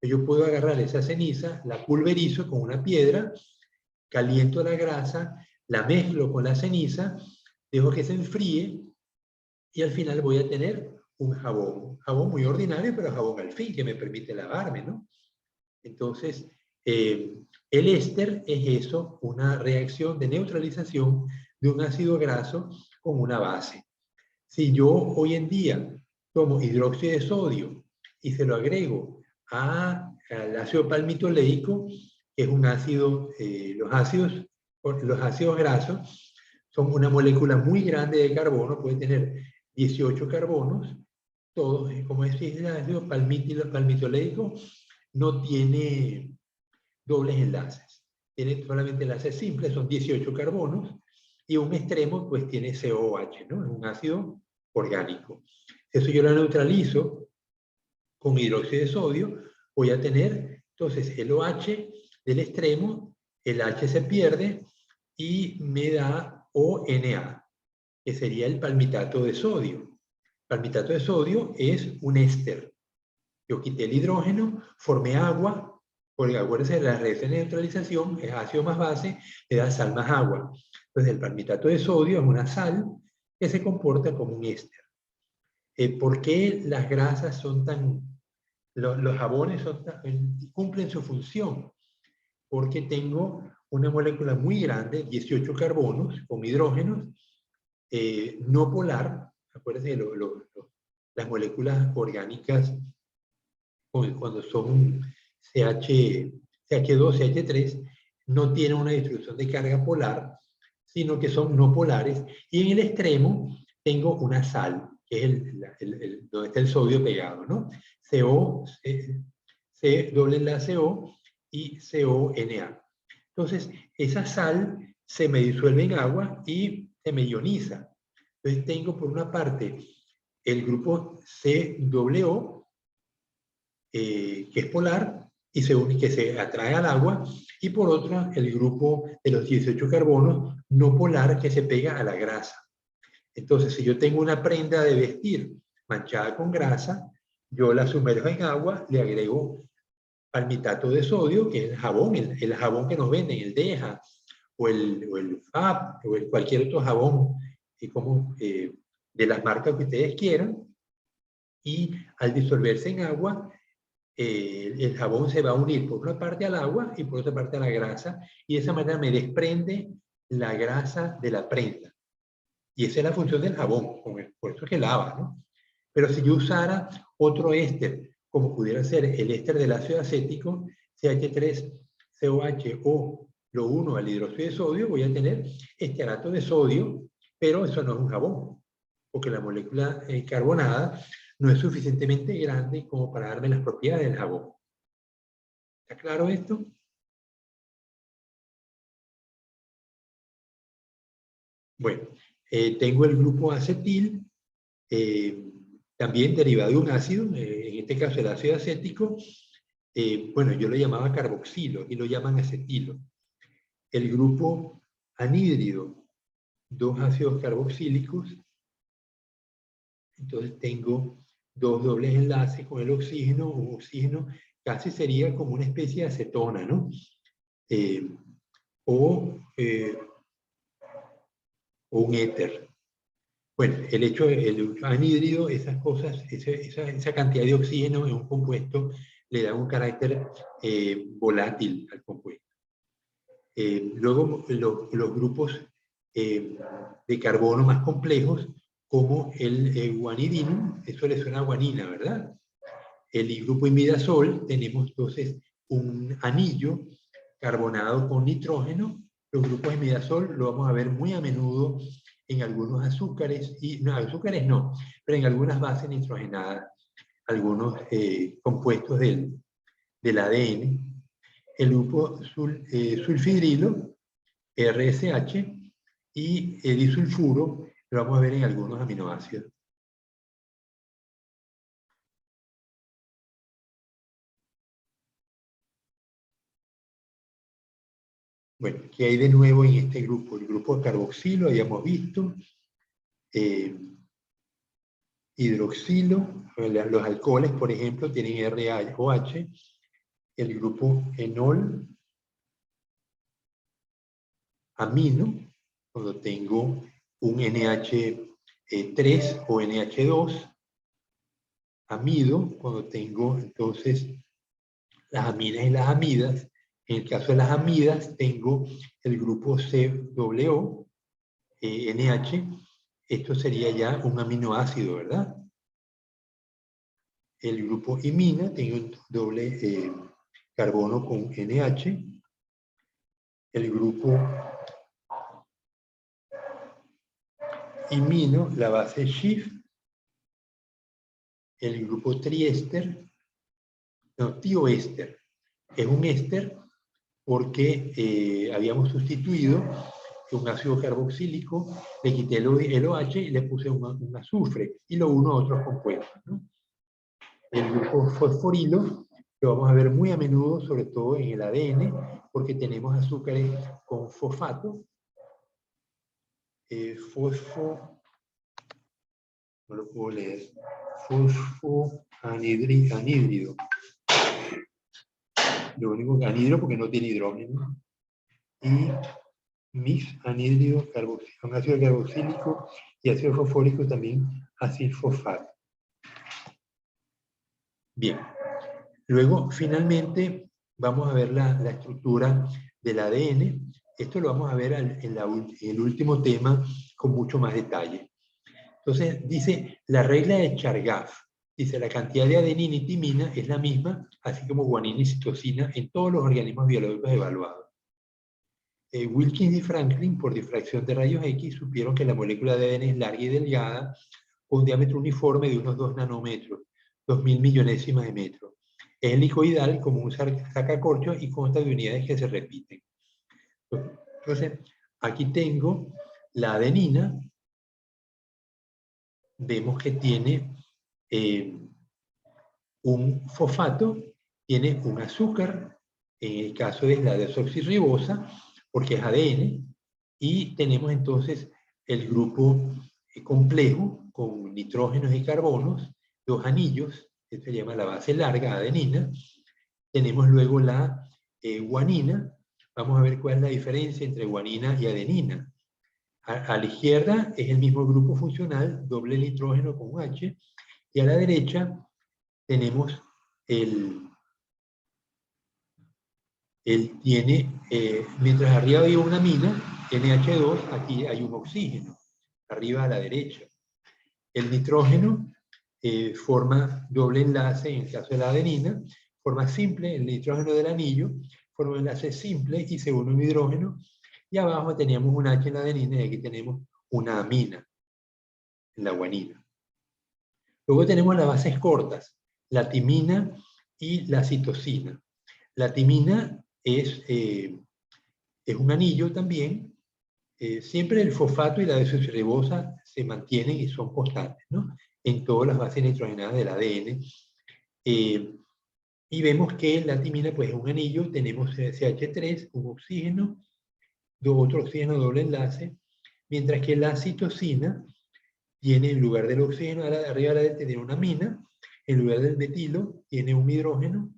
Yo puedo agarrar esa ceniza, la pulverizo con una piedra, caliento la grasa, la mezclo con la ceniza, dejo que se enfríe, y al final voy a tener un jabón muy ordinario, pero jabón al fin, que me permite lavarme, ¿no? Entonces, el éster es eso, una reacción de neutralización de un ácido graso con una base. Si yo hoy en día tomo hidróxido de sodio y se lo agrego al ácido palmitoleico, que es un ácido, los ácidos grasos son una molécula muy grande de carbono, puede tener 18 carbonos, todos, como decís, el ácido palmitoleico no tiene dobles enlaces, tiene solamente enlaces simples, son 18 carbonos, y un extremo pues tiene COH, ¿no? Es un ácido orgánico. Eso yo lo neutralizo con hidróxido de sodio, voy a tener entonces el OH del extremo, el H se pierde y me da ONA, que sería el palmitato de sodio. Palmitato de sodio es un éster. Yo quité el hidrógeno, formé agua, porque acuérdense de la reacción de neutralización, es ácido más base, le da sal más agua. Entonces el palmitato de sodio es una sal que se comporta como un éster. ¿Por qué las grasas son tan... los jabones cumplen su función? Porque tengo una molécula muy grande, 18 carbonos, con hidrógenos, no polar. Acuérdense de las moléculas orgánicas cuando son CH2, CH3, no tienen una distribución de carga polar, sino que son no polares. Y en el extremo tengo una sal, que es donde está el sodio pegado, ¿no? CO, C doble enlace O y CONA. Entonces, esa sal se me disuelve en agua y se me ioniza. Entonces, tengo por una parte el grupo COO, que es polar y que se atrae al agua, y por otra el grupo de los 18 carbonos no polar que se pega a la grasa. Entonces, si yo tengo una prenda de vestir manchada con grasa, yo la sumerjo en agua, le agrego palmitato de sodio, que es el jabón que nos venden, el DEJA, o el FAB, o cualquier otro jabón de las marcas que ustedes quieran, y al disolverse en agua, el jabón se va a unir por una parte al agua y por otra parte a la grasa, y de esa manera me desprende la grasa de la prenda. Y esa es la función del jabón, por eso es que lava, ¿no? Pero si yo usara otro éster, como pudiera ser el éster del ácido acético, CH3COH o lo uno al hidróxido de sodio, voy a tener estearato de sodio, pero eso no es un jabón, porque la molécula carbonada no es suficientemente grande como para darme las propiedades del jabón. ¿Está claro esto? Bueno, tengo el grupo acetil, también derivado de un ácido, en este caso el ácido acético. Bueno, yo lo llamaba carboxilo y lo llaman acetilo. El grupo anhídrido, dos ácidos carboxílicos. Entonces tengo dos dobles enlaces con el oxígeno. Un oxígeno casi sería como una especie de acetona, ¿no? O un éter. Bueno, el hecho del anhídrido, esas cosas, esa cantidad de oxígeno en un compuesto le da un carácter volátil al compuesto. Luego los grupos de carbono más complejos, como el guanidino, eso le suena a guanina, ¿verdad? El grupo imidazol, tenemos entonces un anillo carbonado con nitrógeno. Los grupos imidazol lo vamos a ver muy a menudo en algunos azúcares, no, azúcares no, pero en algunas bases nitrogenadas, algunos compuestos del ADN. El grupo sulfidrilo, RSH, y disulfuro, lo vamos a ver en algunos aminoácidos. Bueno, ¿qué hay de nuevo en este grupo? El grupo de carboxilo, habíamos visto, hidroxilo, los alcoholes, por ejemplo, tienen RaOH, el grupo enol, amino, cuando tengo un NH3 o NH2, amido, cuando tengo entonces las aminas y las amidas. En el caso de las amidas tengo el grupo COO, NH, esto sería ya un aminoácido, ¿verdad? El grupo imina, tengo un doble carbono con NH. El grupo imino, la base Schiff. El grupo triéster, no, tioéster. Es un éster porque habíamos sustituido un ácido carboxílico, le quité el OH y le puse un azufre y lo uno a otros compuestos, ¿no? El grupo fosforilo lo vamos a ver muy a menudo, sobre todo en el ADN, porque tenemos azúcares con fosfato. No lo puedo leer. Fosfoanhídrido. Lo único que anhidro porque no tiene hidrógeno. Y anhídrido carboxílico, un ácido carboxílico, y ácido fosfórico también ácido fosfato. Bien. Luego, finalmente, vamos a ver la estructura del ADN. Esto lo vamos a ver en el último tema con mucho más detalle. Entonces, dice la regla de Chargaff. Dice, la cantidad de adenina y timina es la misma, así como guanina y citosina en todos los organismos biológicos evaluados. Wilkins y Franklin, por difracción de rayos X, supieron que la molécula de ADN es larga y delgada, con un diámetro uniforme de unos 2 nanómetros, 2000 millonésimas de metro. Es helicoidal como un sacacorchos y consta de unidades que se repiten. Entonces, aquí tengo la adenina. Vemos que tiene un fosfato, tiene un azúcar, en el caso de la desoxirribosa, porque es ADN, y tenemos entonces el grupo complejo con nitrógenos y carbonos, dos anillos, que se llama la base larga, adenina. Tenemos luego la guanina. Vamos a ver cuál es la diferencia entre guanina y adenina. A la izquierda es el mismo grupo funcional, doble nitrógeno con H, y a la derecha tenemos mientras arriba hay una amina, NH2, aquí hay un oxígeno. arriba a la derecha. El nitrógeno forma doble enlace en el caso de la adenina, forma simple el nitrógeno del anillo, forma un enlace simple y se une un hidrógeno, y abajo teníamos un H en la adenina y aquí tenemos una amina en la guanina. Luego tenemos las bases cortas, la timina y la citosina. La timina es un anillo también. Siempre el fosfato y la desoxirribosa se mantienen y son constantes, ¿no? En todas las bases nitrogenadas del ADN. Y vemos que la timina pues, es un anillo, tenemos CH3, un oxígeno, otro oxígeno doble enlace, mientras que la citosina tiene en lugar del oxígeno arriba a la derecha tiene una amina, en lugar del metilo tiene un hidrógeno,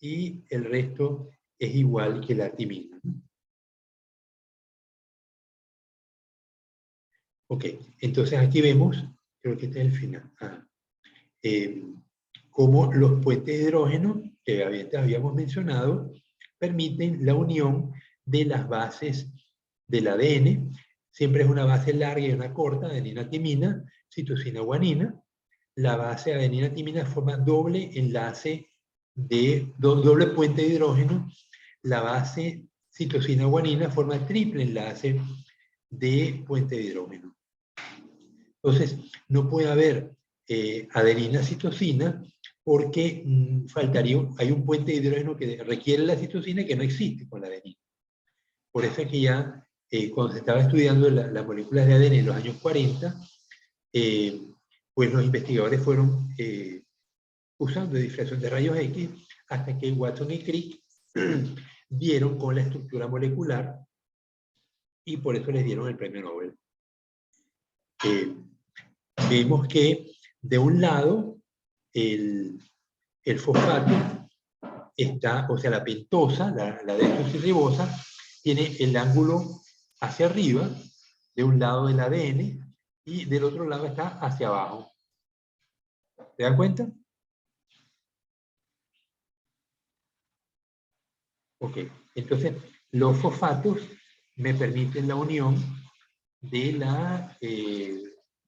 y el resto es igual que la timina. Ok, entonces aquí vemos, creo que este es el final, cómo los puentes de hidrógeno, que habíamos mencionado, permiten la unión de las bases del ADN. Siempre es una base larga y una corta, adenina-timina, citosina-guanina. La base adenina-timina forma doble enlace de doble puente de hidrógeno. La base citosina-guanina forma triple enlace de puente de hidrógeno. Entonces, no puede haber adenina-citosina porque hay un puente de hidrógeno que requiere la citosina y que no existe con la adenina. Por eso es que ya cuando se estaba estudiando las moléculas de ADN en los años 40, pues los investigadores fueron usando difracción de rayos X hasta que Watson y Crick dieron con la estructura molecular y por eso les dieron el premio Nobel. Vemos que de un lado el fosfato está, o sea, la pentosa, la desoxirribosa, tiene el ángulo hacia arriba, de un lado del ADN, y del otro lado está hacia abajo. ¿Se dan cuenta? Ok, entonces los fosfatos me permiten la unión de la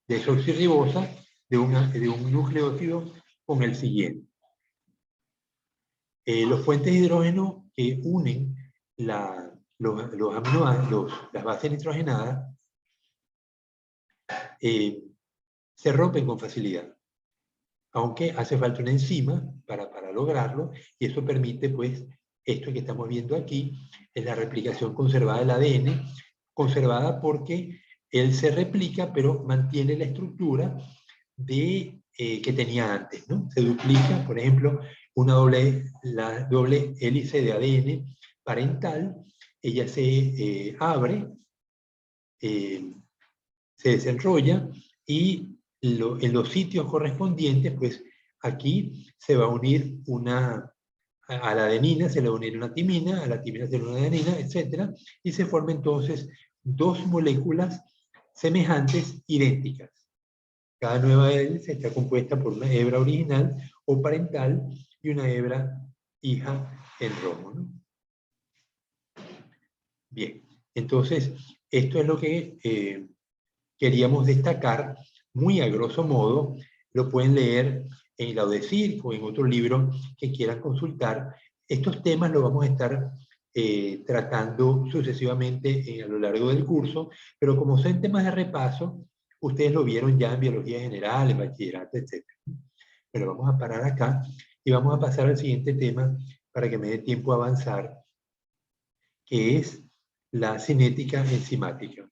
desoxirribosa de un nucleótido con el siguiente. Los puentes de hidrógeno que unen las bases nitrogenadas se rompen con facilidad, aunque hace falta una enzima para lograrlo, y eso permite, pues, esto que estamos viendo aquí, es la replicación conservada del ADN, conservada porque él se replica, pero mantiene la estructura que tenía antes, ¿no? Se duplica, por ejemplo, la doble hélice de ADN parental, ella se abre, se desenrolla, y en los sitios correspondientes, pues aquí se va a unir a la adenina se le va a unir una timina, a la timina se le une una adenina, etc. Y se forman entonces dos moléculas semejantes, idénticas. Cada nueva hélice está compuesta por una hebra original o parental y una hebra hija en rojo, ¿no? Bien, entonces esto es lo que queríamos destacar muy a grosso modo. Lo pueden leer en la ODECIR o en otro libro que quieran consultar. Estos temas los vamos a estar tratando sucesivamente a lo largo del curso, pero como son temas de repaso, ustedes lo vieron ya en biología general, en bachillerato, etc. Pero vamos a parar acá y vamos a pasar al siguiente tema para que me dé tiempo a avanzar, que es la cinética enzimática.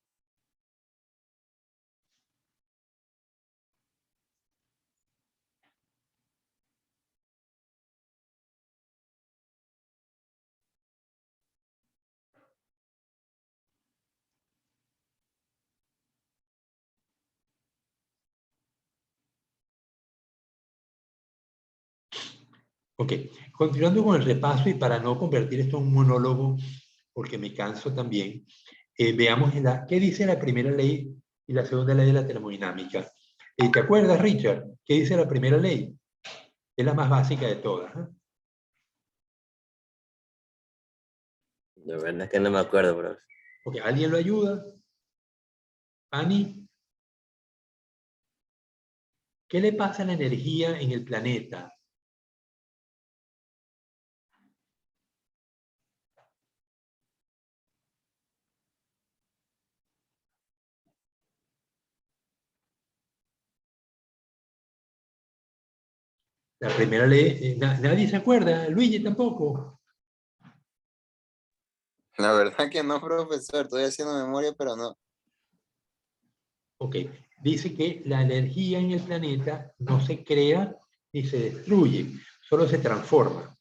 Ok, continuando con el repaso y para no convertir esto en un monólogo, porque me canso también, veamos qué dice la primera ley y la segunda ley de la termodinámica. ¿Te acuerdas, Richard? ¿Qué dice la primera ley? Es la más básica de todas, ¿eh? La verdad es que no me acuerdo, bro. Ok, ¿alguien lo ayuda? ¿Ani? ¿Qué le pasa a la energía en el planeta? La primera ley, nadie se acuerda, Luigi tampoco. La verdad que no, profesor. Estoy haciendo memoria, pero no. Ok, dice que la energía en el planeta no se crea ni se destruye, solo se transforma.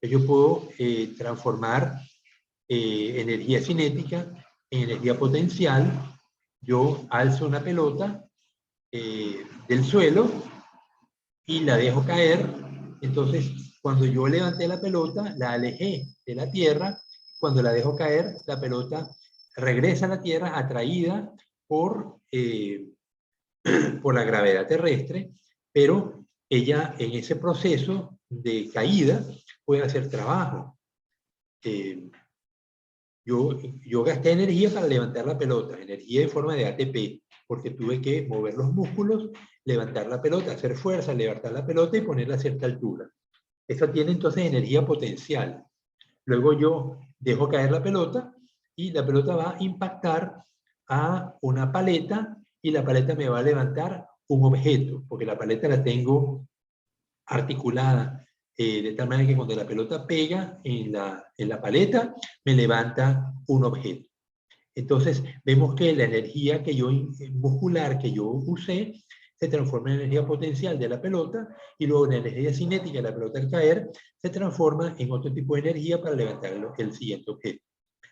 Yo puedo transformar energía cinética en energía potencial. Yo alzo una pelota del suelo y la dejo caer. Entonces, cuando yo levanté la pelota, la alejé de la tierra. Cuando la dejo caer, la pelota regresa a la tierra atraída por la gravedad terrestre, pero ella en ese proceso de caída puede hacer trabajo. Yo gasté energía para levantar la pelota, energía en forma de ATP, porque tuve que mover los músculos, levantar la pelota, hacer fuerza, levantar la pelota y ponerla a cierta altura. Eso tiene entonces energía potencial. Luego yo dejo caer la pelota y la pelota va a impactar a una paleta y la paleta me va a levantar un objeto, porque la paleta la tengo articulada de tal manera que cuando la pelota pega en la paleta, me levanta un objeto. Entonces, vemos que la energía muscular que yo usé se transforma en energía potencial de la pelota y luego la energía cinética de la pelota al caer se transforma en otro tipo de energía para levantar el siguiente objeto.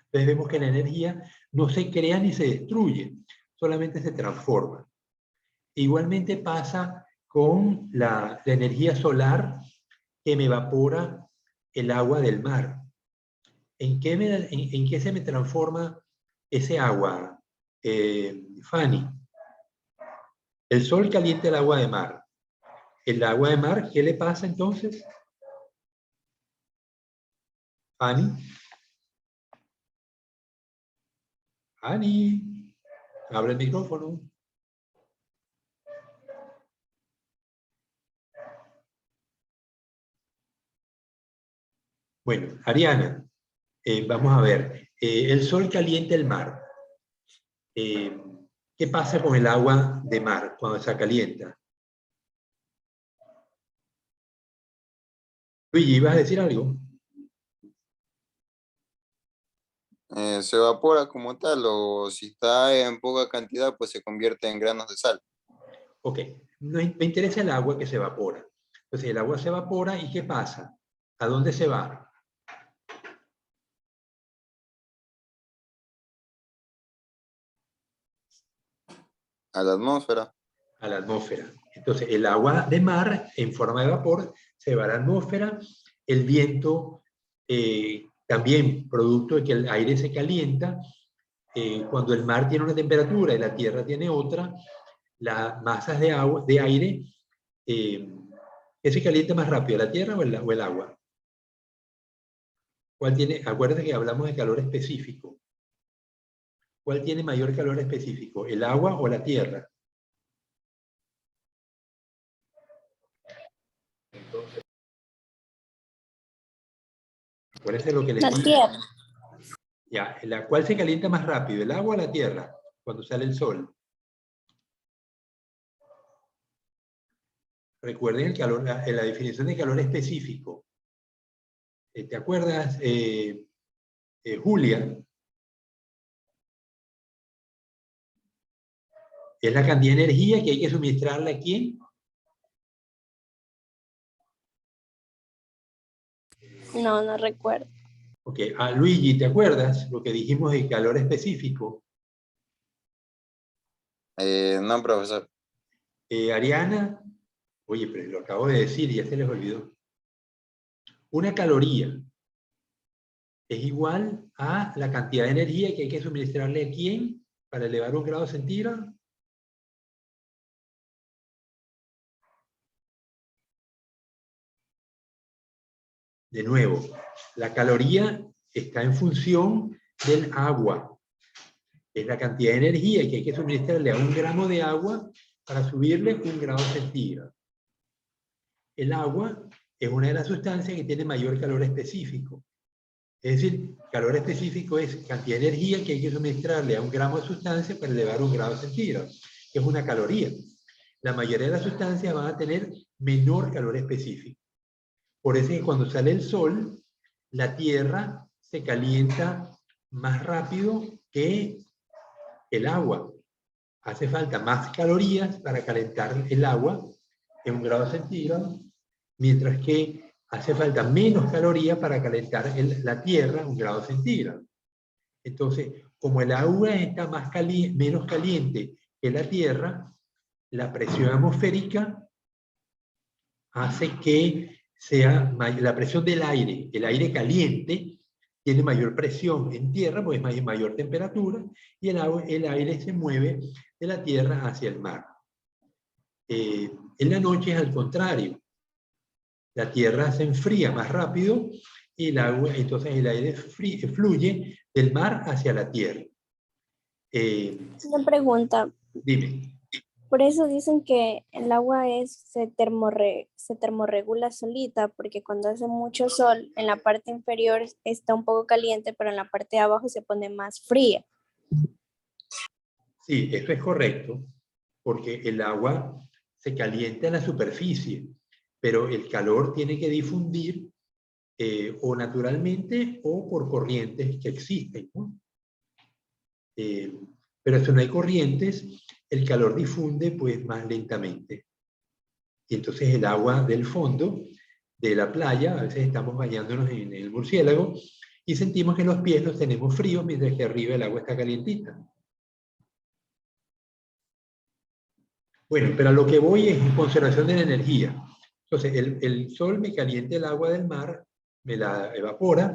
Entonces vemos que la energía no se crea ni se destruye, solamente se transforma. Igualmente pasa con la energía solar que me evapora el agua del mar. ¿En qué se me transforma ese agua, Fanny? El sol calienta el agua de mar. El agua de mar, ¿qué le pasa entonces? Fanny. Fanny, abre el micrófono. Bueno, Ariana, vamos a ver. El sol calienta el mar. ¿Qué pasa con el agua de mar cuando se calienta? Luigi, ¿ibas a decir algo? Se evapora como tal, o si está en poca cantidad, pues se convierte en granos de sal. Ok, me interesa el agua que se evapora. Entonces el agua se evapora y ¿qué pasa? ¿A dónde se va? A la atmósfera. A la atmósfera. Entonces el agua de mar en forma de vapor se va a la atmósfera. El viento también producto de que el aire se calienta. Cuando el mar tiene una temperatura y la tierra tiene otra, las masas de aire, ¿qué se calienta más rápido, la tierra o el agua? ¿Cuál tiene? Acuérdense que hablamos de calor específico. ¿Cuál tiene mayor calor específico, el agua o la tierra? Acuérdense lo que les La dije. tierra. Ya, ¿cuál se calienta más rápido, el agua o la tierra? Cuando sale el sol. Recuerden el calor, la definición de calor específico. ¿Te acuerdas, Julia? Es la cantidad de energía que hay que suministrarle a quién. No, no recuerdo. Ok, a Luigi, ¿te acuerdas lo que dijimos de calor específico? No, profesor. Ariana, oye, pero lo acabo de decir y ya se les olvidó. Una caloría es igual a la cantidad de energía que hay que suministrarle a quién para elevar 1 grado centígrado. De nuevo, la caloría está en función del agua. Es la cantidad de energía que hay que suministrarle a 1 gramo de agua para subirle 1 grado centígrado. El agua es una de las sustancias que tiene mayor calor específico. Es decir, calor específico es cantidad de energía que hay que suministrarle a 1 gramo de sustancia para elevar 1 grado centígrado, que es una caloría. La mayoría de las sustancias van a tener menor calor específico. Por eso es que cuando sale el sol, la Tierra se calienta más rápido que el agua. Hace falta más calorías para calentar el agua en 1 grado centígrado, mientras que hace falta menos calorías para calentar la Tierra a 1 grado centígrado. Entonces, como el agua está menos caliente que la Tierra, la presión atmosférica hace que sea la presión del aire. El aire caliente tiene mayor presión en tierra, pues hay mayor temperatura, y el aire se mueve de la tierra hacia el mar. En la noche es al contrario. La tierra se enfría más rápido y entonces el aire fluye del mar hacia la tierra. Una pregunta. Dime. Por eso dicen que el agua se termorregula solita, porque cuando hace mucho sol, en la parte inferior está un poco caliente, pero en la parte de abajo se pone más fría. Sí, eso es correcto, porque el agua se calienta en la superficie, pero el calor tiene que difundir o naturalmente o por corrientes que existen, ¿no? Pero si no hay corrientes, el calor difunde pues más lentamente. Y entonces el agua del fondo de la playa, a veces estamos bañándonos en el murciélago y sentimos que los pies los tenemos fríos mientras que arriba el agua está calientita. Bueno, pero a lo que voy es conservación de la energía. Entonces el sol me calienta el agua del mar, me la evapora,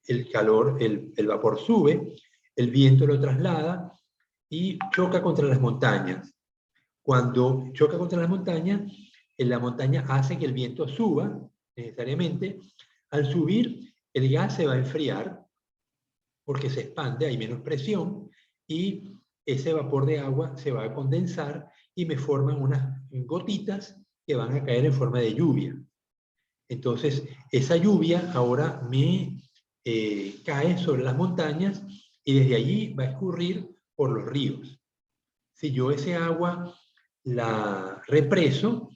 el calor, el vapor sube, el viento lo traslada y choca contra las montañas. Cuando choca contra las montañas, la montaña hace que el viento suba, necesariamente. Al subir, el gas se va a enfriar, porque se expande, hay menos presión, y ese vapor de agua se va a condensar y me forman unas gotitas que van a caer en forma de lluvia. Entonces, esa lluvia ahora me cae sobre las montañas y desde allí va a escurrir por los ríos. Si yo ese agua la represo,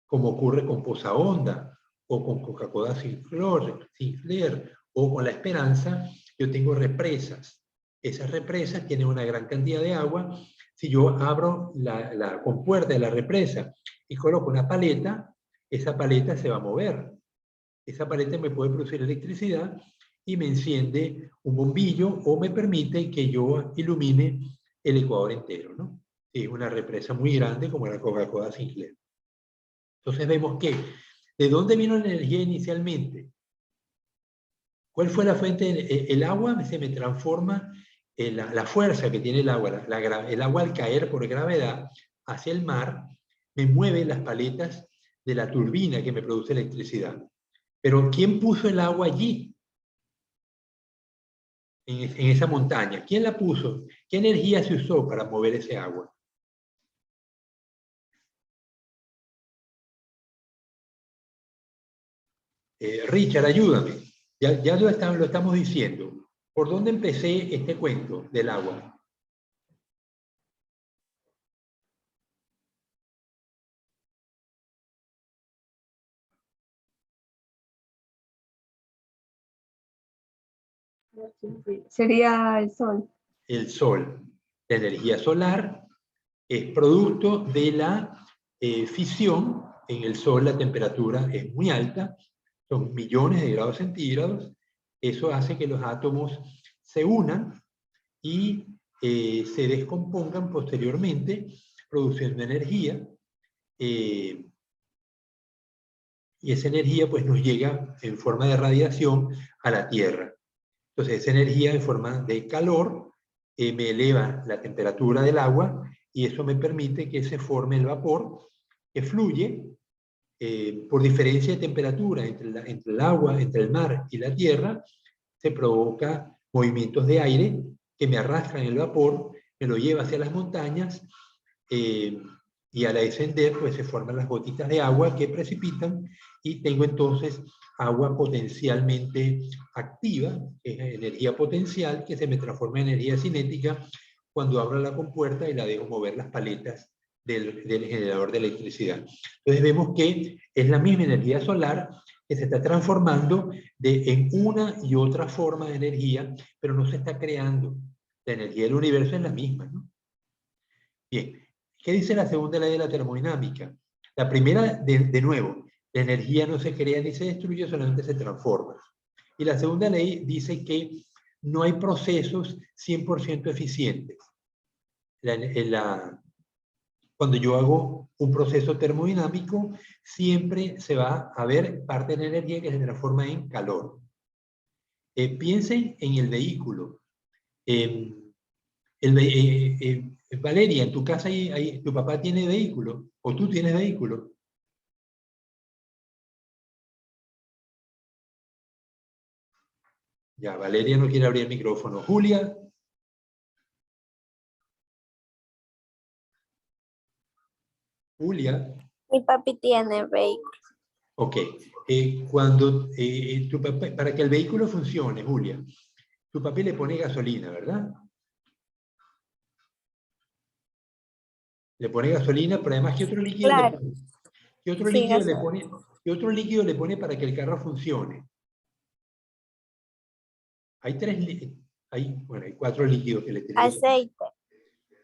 como ocurre con Poza Honda, o con Coca-Cola Sinclair, o con La Esperanza, yo tengo represas. Esas represas tienen una gran cantidad de agua. Si yo abro la compuerta de la represa y coloco una paleta, esa paleta se va a mover. Esa paleta me puede producir electricidad y me enciende un bombillo o me permite que yo ilumine el Ecuador entero, ¿no? Es una represa muy grande como la Coca-Cola Sinclair. Entonces vemos que, ¿de dónde vino la energía inicialmente? ¿Cuál fue la fuente? El agua se me transforma, la fuerza que tiene el agua, el agua al caer por gravedad hacia el mar, me mueve las paletas de la turbina que me produce electricidad. Pero ¿quién puso el agua allí? En esa montaña. ¿Quién la puso? ¿Qué energía se usó para mover ese agua? Richard, ayúdame. Ya lo estamos diciendo. ¿Por dónde empecé este cuento del agua? Sería el sol. El sol. La energía solar es producto de la fisión. En el sol la temperatura es muy alta, son millones de grados centígrados. Eso hace que los átomos se unan y se descompongan posteriormente, produciendo energía. Y esa energía pues nos llega en forma de radiación a la Tierra. Entonces esa energía en forma de calor me eleva la temperatura del agua y eso me permite que se forme el vapor que fluye por diferencia de temperatura entre el agua, entre el mar y la Tierra. Se provoca movimientos de aire que me arrastran el vapor, me lo lleva hacia las montañas, Y al descender, pues se forman las gotitas de agua que precipitan y tengo entonces agua potencialmente activa, que es energía potencial, que se me transforma en energía cinética cuando abro la compuerta y la dejo mover las paletas del generador de electricidad. Entonces vemos que es la misma energía solar que se está transformando en una y otra forma de energía, pero no se está creando. La energía del universo es la misma, ¿no? Bien, ¿qué dice la segunda ley de la termodinámica? La primera, de nuevo, la energía no se crea ni se destruye, solamente se transforma. Y la segunda ley dice que no hay procesos 100% eficientes. Cuando yo hago un proceso termodinámico, siempre se va a ver parte de la energía que se transforma en calor. Piensen en el vehículo. Valeria, en tu casa tu papá tiene vehículo o tú tienes vehículo. Ya, Valeria no quiere abrir el micrófono. Julia. Julia. Mi papi tiene vehículo. Ok. Tu papá, para que el vehículo funcione, Julia, tu papá le pone gasolina, ¿verdad? Le pone gasolina, pero además, ¿qué otro líquido le Claro, pone? ¿Qué otro sí, líquido le gasolina. pone? ¿Qué otro líquido le pone para que el carro funcione? Hay bueno, hay 4 líquidos que le tiene que poner. Aceite,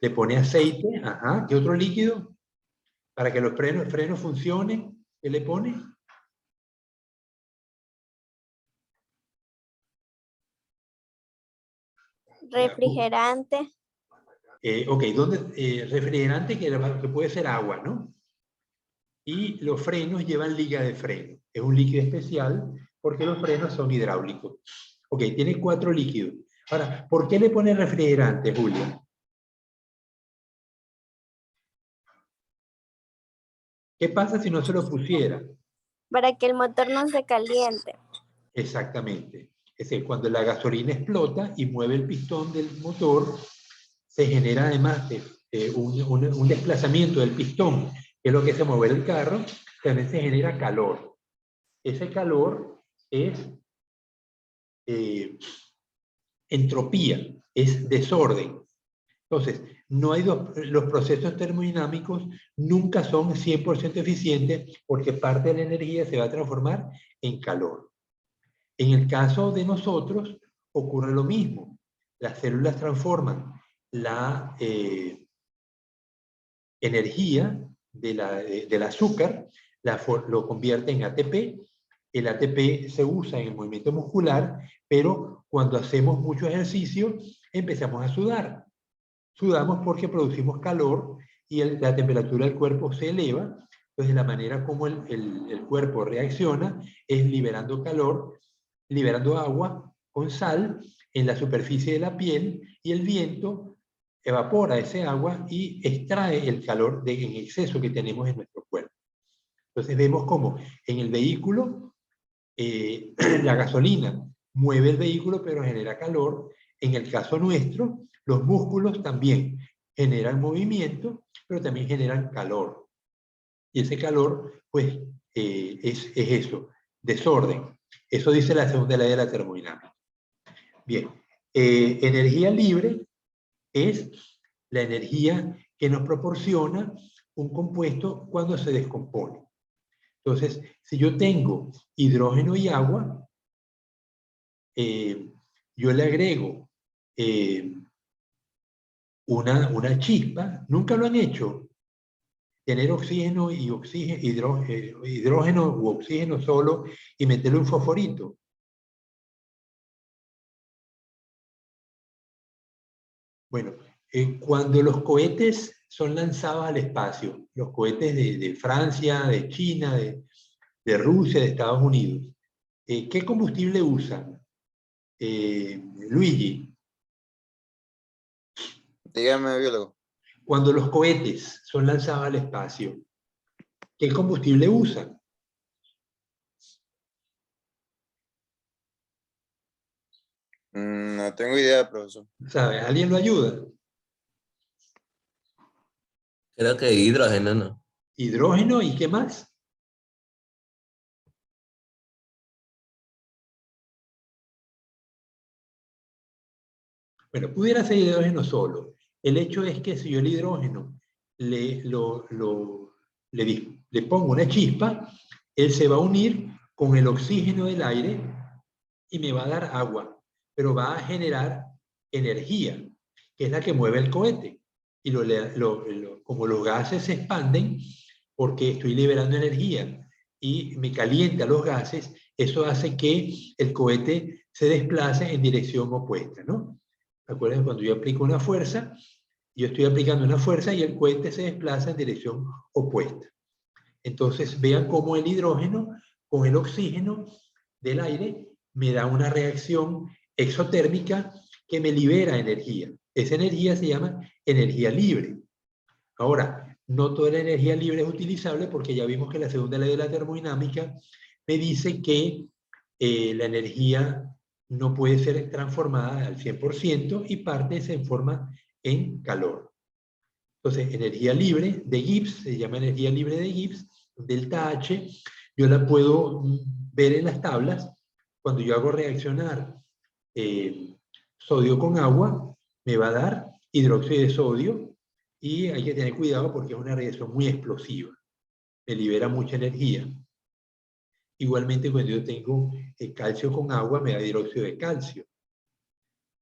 Le pone aceite, ajá. ¿Qué otro líquido? Para que los frenos funcionen, ¿qué le pone? refrigerante, Ok, refrigerante que puede ser agua, ¿no? Y los frenos llevan liga de freno. Es un líquido especial porque los frenos son hidráulicos. Ok, tiene 4 líquidos. Ahora, ¿por qué le pone refrigerante, Julia? ¿Qué pasa si no se lo pusiera? para que el motor no se caliente. Exactamente. Es decir, cuando la gasolina explota y mueve el pistón del motor, se genera además un desplazamiento del pistón, que es lo que hace mover el carro, también se genera calor. Ese calor es entropía, es desorden. Entonces, no hay los procesos termodinámicos nunca son 100% eficientes porque parte de la energía se va a transformar en calor. En el caso de nosotros ocurre lo mismo. Las células transforman la energía del azúcar, lo convierte en ATP. El ATP se usa en el movimiento muscular, pero cuando hacemos mucho ejercicio empezamos a sudar. Sudamos porque producimos calor y la temperatura del cuerpo se eleva. Entonces la manera como el cuerpo reacciona es liberando calor, liberando agua con sal en la superficie de la piel y el viento evapora ese agua y extrae el calor en exceso que tenemos en nuestro cuerpo. Entonces vemos como en el vehículo la gasolina mueve el vehículo pero genera calor. En el caso nuestro, los músculos también generan movimiento, pero también generan calor. Y ese calor, pues, es eso, desorden. Eso dice la segunda ley de la termodinámica. Bien, energía libre es la energía que nos proporciona un compuesto cuando se descompone. Entonces, si yo tengo hidrógeno y agua, yo le agrego una chispa, nunca lo han hecho, tener oxígeno y hidrógeno u oxígeno solo y meterle un fosforito. Bueno, cuando los cohetes son lanzados al espacio, los cohetes de Francia, de China, de Rusia, de Estados Unidos, ¿qué combustible usan? Luigi, Dígame, biólogo. cuando los cohetes son lanzados al espacio, ¿qué combustible usan? No tengo idea, profesor. ¿Sabe? ¿Alguien lo ayuda? Creo que hidrógeno, ¿no? Hidrógeno, ¿y qué más? Bueno, pudiera ser hidrógeno solo. El hecho es que si yo el hidrógeno le pongo una chispa, él se va a unir con el oxígeno del aire y me va a dar agua, pero va a generar energía, que es la que mueve el cohete. Y como los gases se expanden, porque estoy liberando energía y me calienta los gases, eso hace que el cohete se desplace en dirección opuesta, ¿no? Acuérdense, cuando yo aplico una fuerza, yo estoy aplicando una fuerza y el cohete se desplaza en dirección opuesta. Entonces, vean cómo el hidrógeno con el oxígeno del aire me da una reacción exotérmica que me libera energía. Esa energía se llama energía libre. Ahora, no toda la energía libre es utilizable porque ya vimos que la segunda ley de la termodinámica me dice que la energía no puede ser transformada al 100% y parte se forma en calor. Entonces, energía libre de Gibbs, se llama energía libre de Gibbs, delta H, yo la puedo ver en las tablas. Cuando yo hago reaccionar sodio con agua, me va a dar hidróxido de sodio, y hay que tener cuidado porque es una reacción muy explosiva, me libera mucha energía. Igualmente, cuando yo tengo calcio con agua, me da hidróxido de calcio.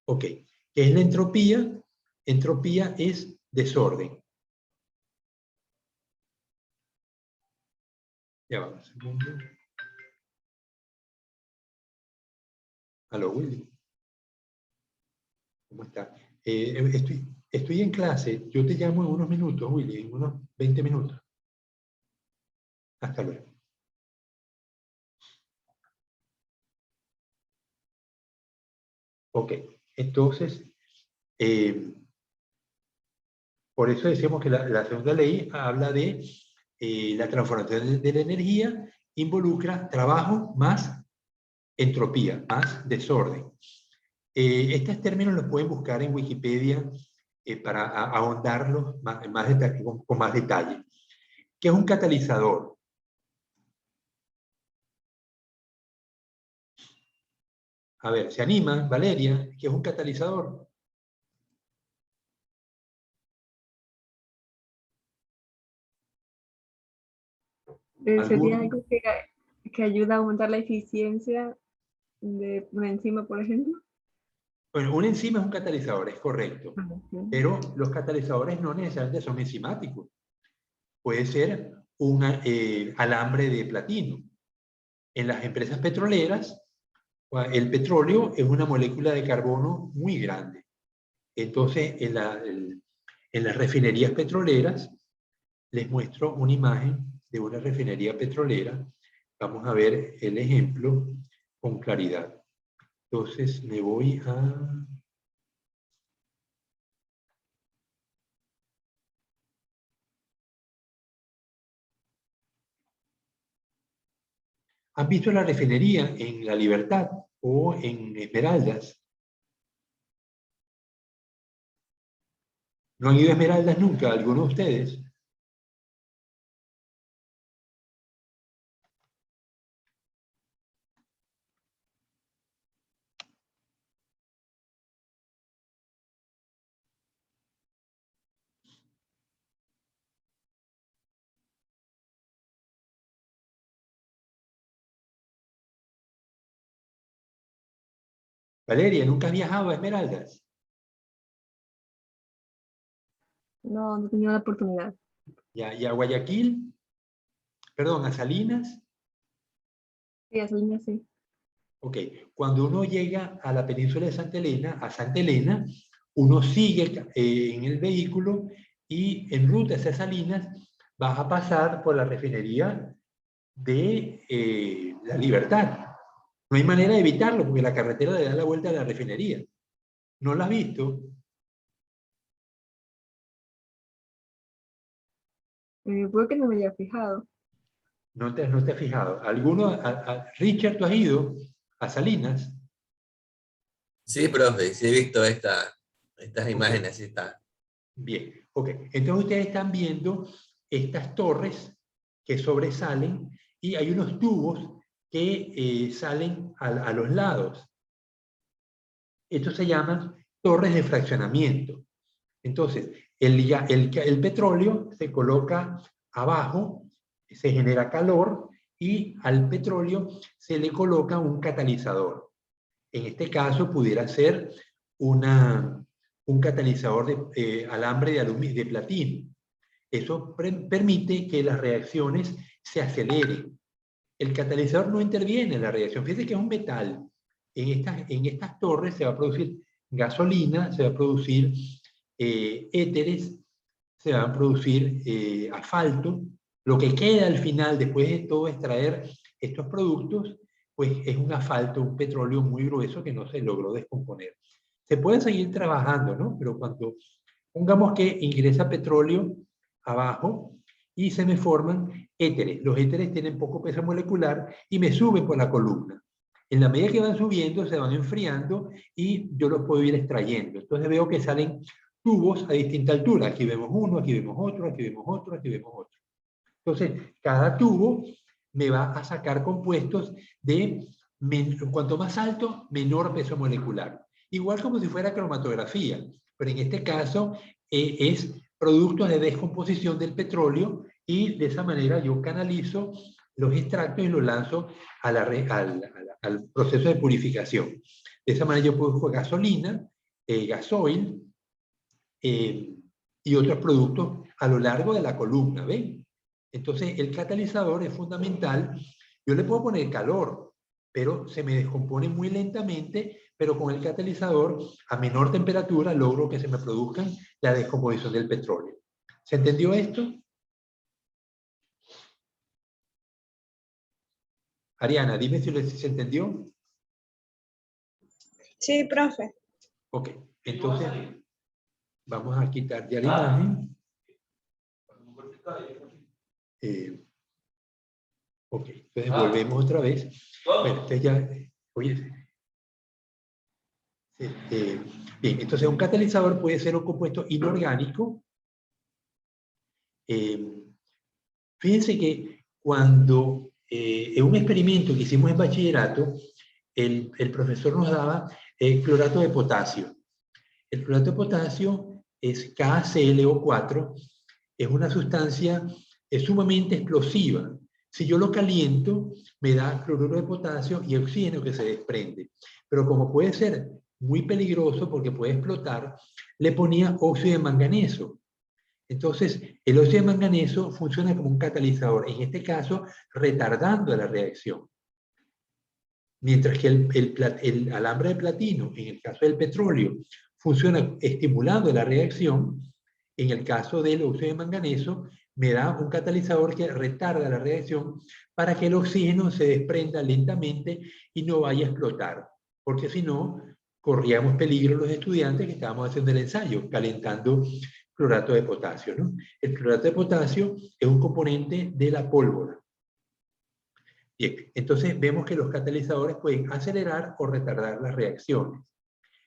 Ok, ¿qué es la entropía? Entropía es desorden. Ya vamos. Aló, Willy. ¿Cómo está? Estoy en clase. Yo te llamo en unos minutos, Willy, en unos 20 minutos. Hasta luego. Ok, entonces, por eso decimos que la segunda ley habla de la transformación de la energía, involucra trabajo más entropía, más desorden. Estos términos los pueden buscar en Wikipedia para ahondarlos con más detalle. ¿Qué es un catalizador? A ver, ¿se anima, Valeria? ¿Qué es un catalizador? Sería algo que ayuda a aumentar la eficiencia de una enzima, por ejemplo. Bueno, una enzima es un catalizador, es correcto. Pero los catalizadores no necesariamente son enzimáticos. Puede ser un alambre de platino. En las empresas petroleras, el petróleo es una molécula de carbono muy grande. Entonces, en las refinerías petroleras, les muestro una imagen de una refinería petrolera. Vamos a ver el ejemplo con claridad. Entonces, me voy a... ¿Han visto la refinería en La Libertad o en Esmeraldas? ¿No han ido a Esmeraldas nunca, alguno de ustedes? Valeria, ¿nunca has viajado a Esmeraldas? No, no he tenido la oportunidad. ¿Y a Guayaquil? Perdón, ¿a Salinas? Sí, a Salinas sí. Ok, cuando uno llega a la península de Santa Elena, a Santa Elena, uno sigue en el vehículo y en ruta hacia Salinas vas a pasar por la refinería de La Libertad. No hay manera de evitarlo porque la carretera le da la vuelta a la refinería. ¿No la has visto? Puede que no me haya fijado. No te has fijado. Richard, ¿tú has ido a Salinas? Sí, profe, sí he visto estas Ok. imágenes, sí está. Bien, ok. Entonces ustedes están viendo estas torres que sobresalen y hay unos tubos que salen a los lados. Estos se llaman torres de fraccionamiento. Entonces, el petróleo se coloca abajo, se genera calor y al petróleo se le coloca un catalizador. En este caso pudiera ser un catalizador de alambre de aluminio, de platino. Eso permite que las reacciones se aceleren. El catalizador no interviene en la reacción. Fíjense que es un metal. En estas torres se va a producir gasolina, se va a producir éteres, se va a producir asfalto. Lo que queda al final, después de todo extraer estos productos, pues es un asfalto, un petróleo muy grueso que no se logró descomponer. Se puede seguir trabajando, ¿no? Pero cuando pongamos que ingresa petróleo abajo y se me forman éteres. Los éteres tienen poco peso molecular y me suben por la columna. En la medida que van subiendo, se van enfriando y yo los puedo ir extrayendo. Entonces veo que salen tubos a distinta altura. Aquí vemos uno, aquí vemos otro, aquí vemos otro, aquí vemos otro. Entonces, cada tubo me va a sacar compuestos de, cuanto más alto, menor peso molecular. Igual como si fuera cromatografía, pero en este caso es productos de descomposición del petróleo y de esa manera yo canalizo los extractos y los lanzo al proceso de purificación. De esa manera yo produzco gasolina, gasoil y otros productos a lo largo de la columna, ¿ven? Entonces el catalizador es fundamental. Yo le puedo poner calor, pero se me descompone muy lentamente, pero con el catalizador a menor temperatura logro que se me produzca la descomposición del petróleo. ¿Se entendió esto? Ariana, dime si se entendió. Sí, profe. Ok, entonces vamos a quitar ya la imagen. Ok, entonces volvemos otra vez. Bueno, entonces ya, oye, bien, entonces un catalizador puede ser un compuesto inorgánico. Fíjense que cuando en un experimento que hicimos en bachillerato, el profesor nos daba clorato de potasio. El clorato de potasio es KClO4, es una sustancia sumamente explosiva. Si yo lo caliento, me da cloruro de potasio y oxígeno que se desprende. Pero como puede ser muy peligroso porque puede explotar, le ponía óxido de manganeso. Entonces, el óxido de manganeso funciona como un catalizador, en este caso, retardando la reacción. Mientras que el alambre de platino, en el caso del petróleo, funciona estimulando la reacción, en el caso del óxido de manganeso, me da un catalizador que retarda la reacción para que el oxígeno se desprenda lentamente y no vaya a explotar. Porque si no, corríamos peligro los estudiantes que estábamos haciendo el ensayo, calentando clorato de potasio, ¿no? El clorato de potasio es un componente de la pólvora. Bien, entonces vemos que los catalizadores pueden acelerar o retardar las reacciones.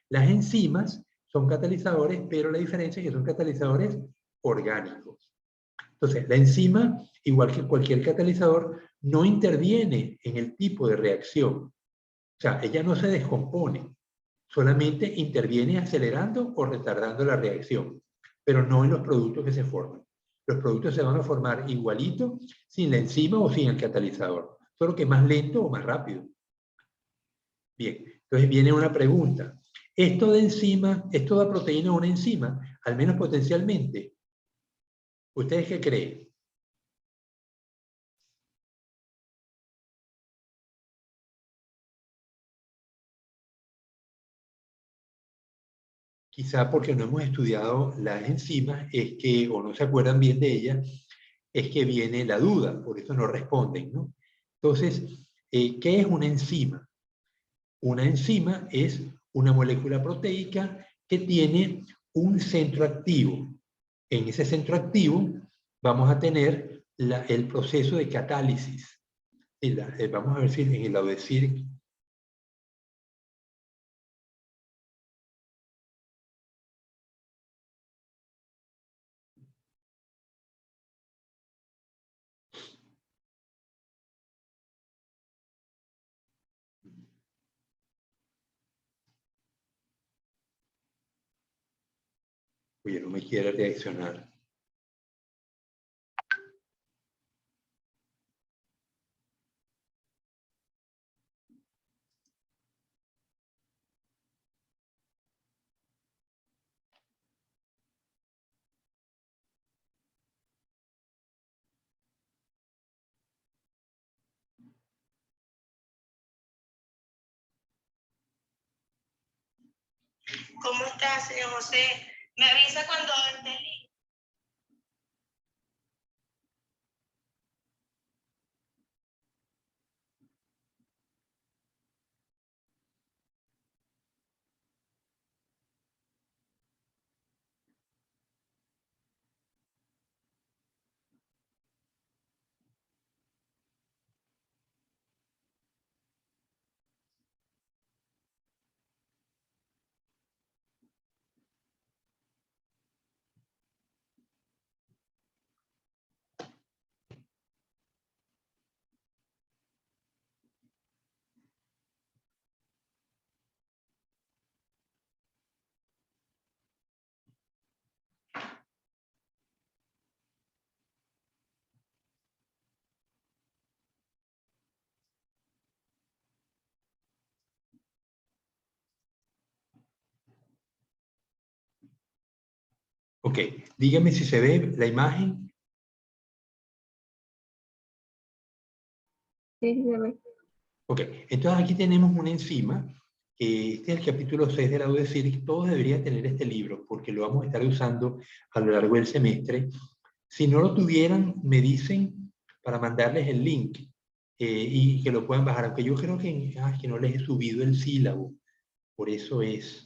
Las enzimas son catalizadores, pero la diferencia es que son catalizadores orgánicos. Entonces, la enzima, igual que cualquier catalizador, no interviene en el tipo de reacción. O sea, ella no se descompone, solamente interviene acelerando o retardando la reacción, pero no en los productos que se forman. Los productos se van a formar igualito sin la enzima o sin el catalizador, solo que más lento o más rápido. Bien, entonces viene una pregunta. ¿Esto de enzima, esto da proteína a una enzima? Al menos potencialmente. ¿Ustedes qué creen? Quizá porque no hemos estudiado las enzimas, es que, o no se acuerdan bien de ellas, es que viene la duda, por eso no responden, ¿no? Entonces, ¿qué es una enzima? Una enzima es una molécula proteica que tiene un centro activo. En ese centro activo vamos a tener el proceso de catálisis. Vamos a ver si en el lado de decir Oye, no me quiere reaccionar. ¿Cómo está, señor José? Me avisa cuando esté listo. Ok, dígame si se ve la imagen. Sí, se ve. Ok, entonces aquí tenemos una enzima, que este es el capítulo 6 de la UDECIR, todos deberían tener este libro, porque lo vamos a estar usando a lo largo del semestre. Si no lo tuvieran, me dicen para mandarles el link y que lo puedan bajar, aunque yo creo que no les he subido el sílabo, por eso es.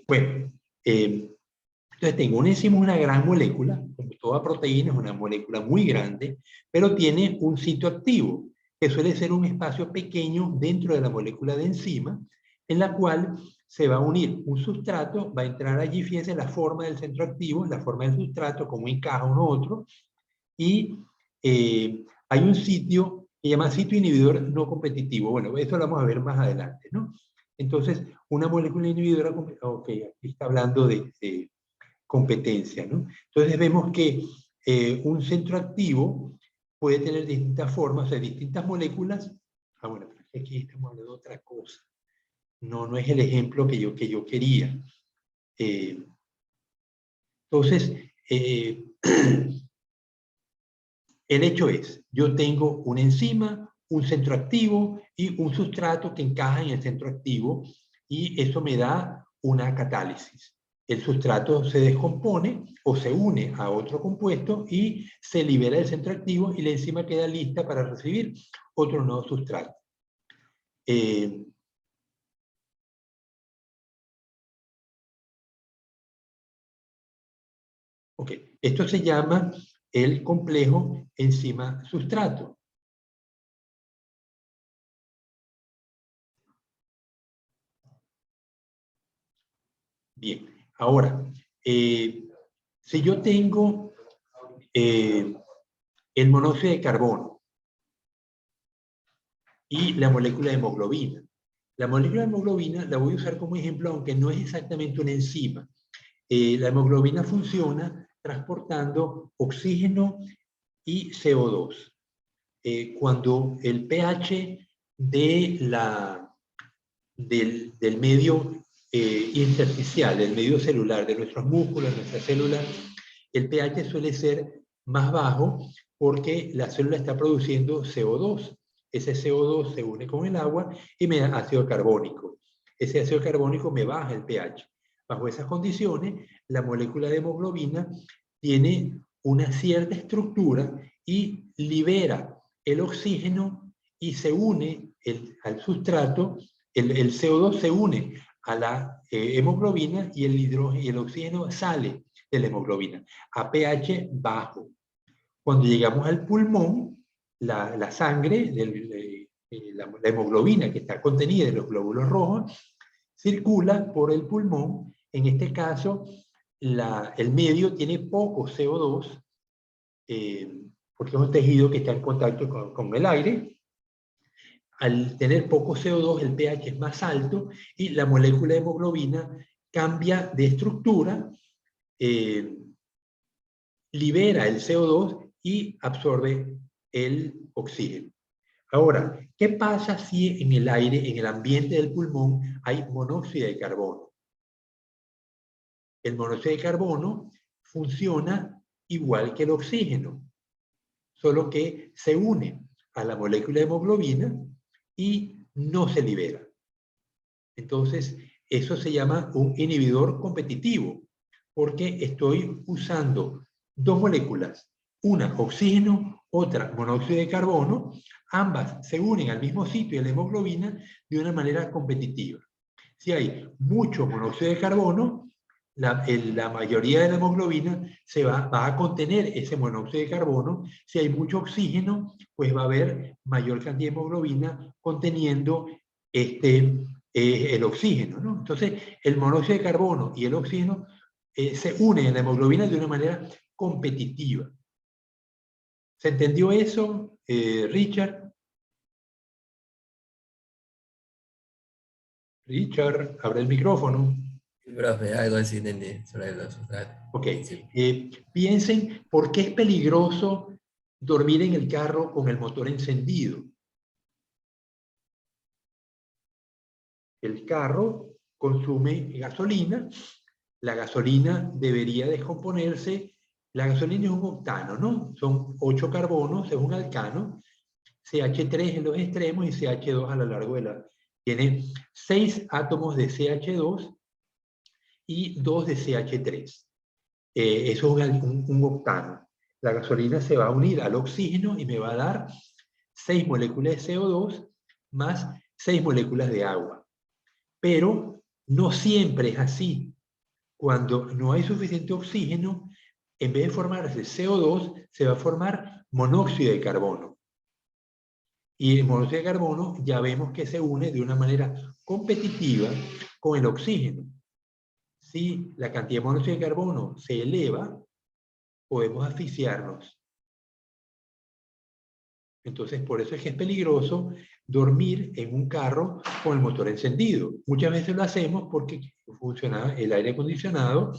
Bueno, entonces tengo una enzima, una gran molécula, como toda proteína es una molécula muy grande, pero tiene un sitio activo, que suele ser un espacio pequeño dentro de la molécula de enzima, en la cual se va a unir un sustrato, va a entrar allí, fíjense la forma del centro activo, la forma del sustrato, cómo encaja uno a otro, y hay un sitio que se llama sitio inhibidor no competitivo. Bueno, esto lo vamos a ver más adelante, ¿no? Entonces, una molécula inhibidora, ok, aquí está hablando de competencia, ¿no? Entonces vemos que un centro activo puede tener distintas formas, o sea, distintas moléculas. Ah, bueno, pero aquí estamos hablando de otra cosa. No, no es el ejemplo que yo quería. Entonces, el hecho es, yo tengo una enzima, un centro activo y un sustrato que encaja en el centro activo y eso me da una catálisis. El sustrato se descompone o se une a otro compuesto y se libera el centro activo y la enzima queda lista para recibir otro nuevo sustrato. Ok, esto se llama el complejo enzima-sustrato. Bien, ahora, si yo tengo el monóxido de carbono y la molécula de hemoglobina. La molécula de hemoglobina la voy a usar como ejemplo, aunque no es exactamente una enzima. La hemoglobina funciona transportando oxígeno y CO2. Cuando el pH del medio intersticial, del medio celular, de nuestros músculos, de nuestras células, el pH suele ser más bajo porque la célula está produciendo CO2. Ese CO2 se une con el agua y me da ácido carbónico. Ese ácido carbónico me baja el pH. Bajo esas condiciones, la molécula de hemoglobina tiene una cierta estructura y libera el oxígeno y se une al sustrato, el CO2 se une a la hemoglobina y el hidrógeno y el oxígeno sale de la hemoglobina a pH bajo. Cuando llegamos al pulmón, la sangre, la hemoglobina que está contenida en los glóbulos rojos, circula por el pulmón. En este caso, el medio tiene poco CO2 porque es un tejido que está en contacto con el aire. Al tener poco CO2, el pH es más alto y la molécula de hemoglobina cambia de estructura, libera el CO2 y absorbe el oxígeno. Ahora, ¿qué pasa si en el aire, en el ambiente del pulmón, hay monóxido de carbono? El monóxido de carbono funciona igual que el oxígeno, solo que se une a la molécula de hemoglobina y no se libera. Entonces, eso se llama un inhibidor competitivo, porque estoy usando dos moléculas, una oxígeno, otra monóxido de carbono, ambas se unen al mismo sitio de la hemoglobina de una manera competitiva. Si hay mucho monóxido de carbono, la mayoría de la hemoglobina va a contener ese monóxido de carbono. Si hay mucho oxígeno, pues va a haber mayor cantidad de hemoglobina conteniendo el oxígeno, ¿no? Entonces, el monóxido de carbono y el oxígeno se unen en la hemoglobina de una manera competitiva. ¿Se entendió eso, Richard? Richard, abre el micrófono. Profe, algo así entendí sobre los sustratos. Ok. Sí. Piensen, ¿por qué es peligroso dormir en el carro con el motor encendido? El carro consume gasolina. La gasolina debería descomponerse. La gasolina es un octano, ¿no? Son 8 carbonos, es un alcano. CH3 en los extremos y CH2 a lo largo de la... Tiene 6 átomos de CH2 y 2 de CH3. Eso es un octano. La gasolina se va a unir al oxígeno y me va a dar 6 moléculas de CO2 más 6 moléculas de agua. Pero no siempre es así. Cuando no hay suficiente oxígeno, en vez de formarse CO2, se va a formar monóxido de carbono. Y el monóxido de carbono ya vemos que se une de una manera competitiva con el oxígeno. Si la cantidad de monóxido de carbono se eleva, podemos asfixiarnos. Entonces, por eso es que es peligroso dormir en un carro con el motor encendido. Muchas veces lo hacemos porque funciona el aire acondicionado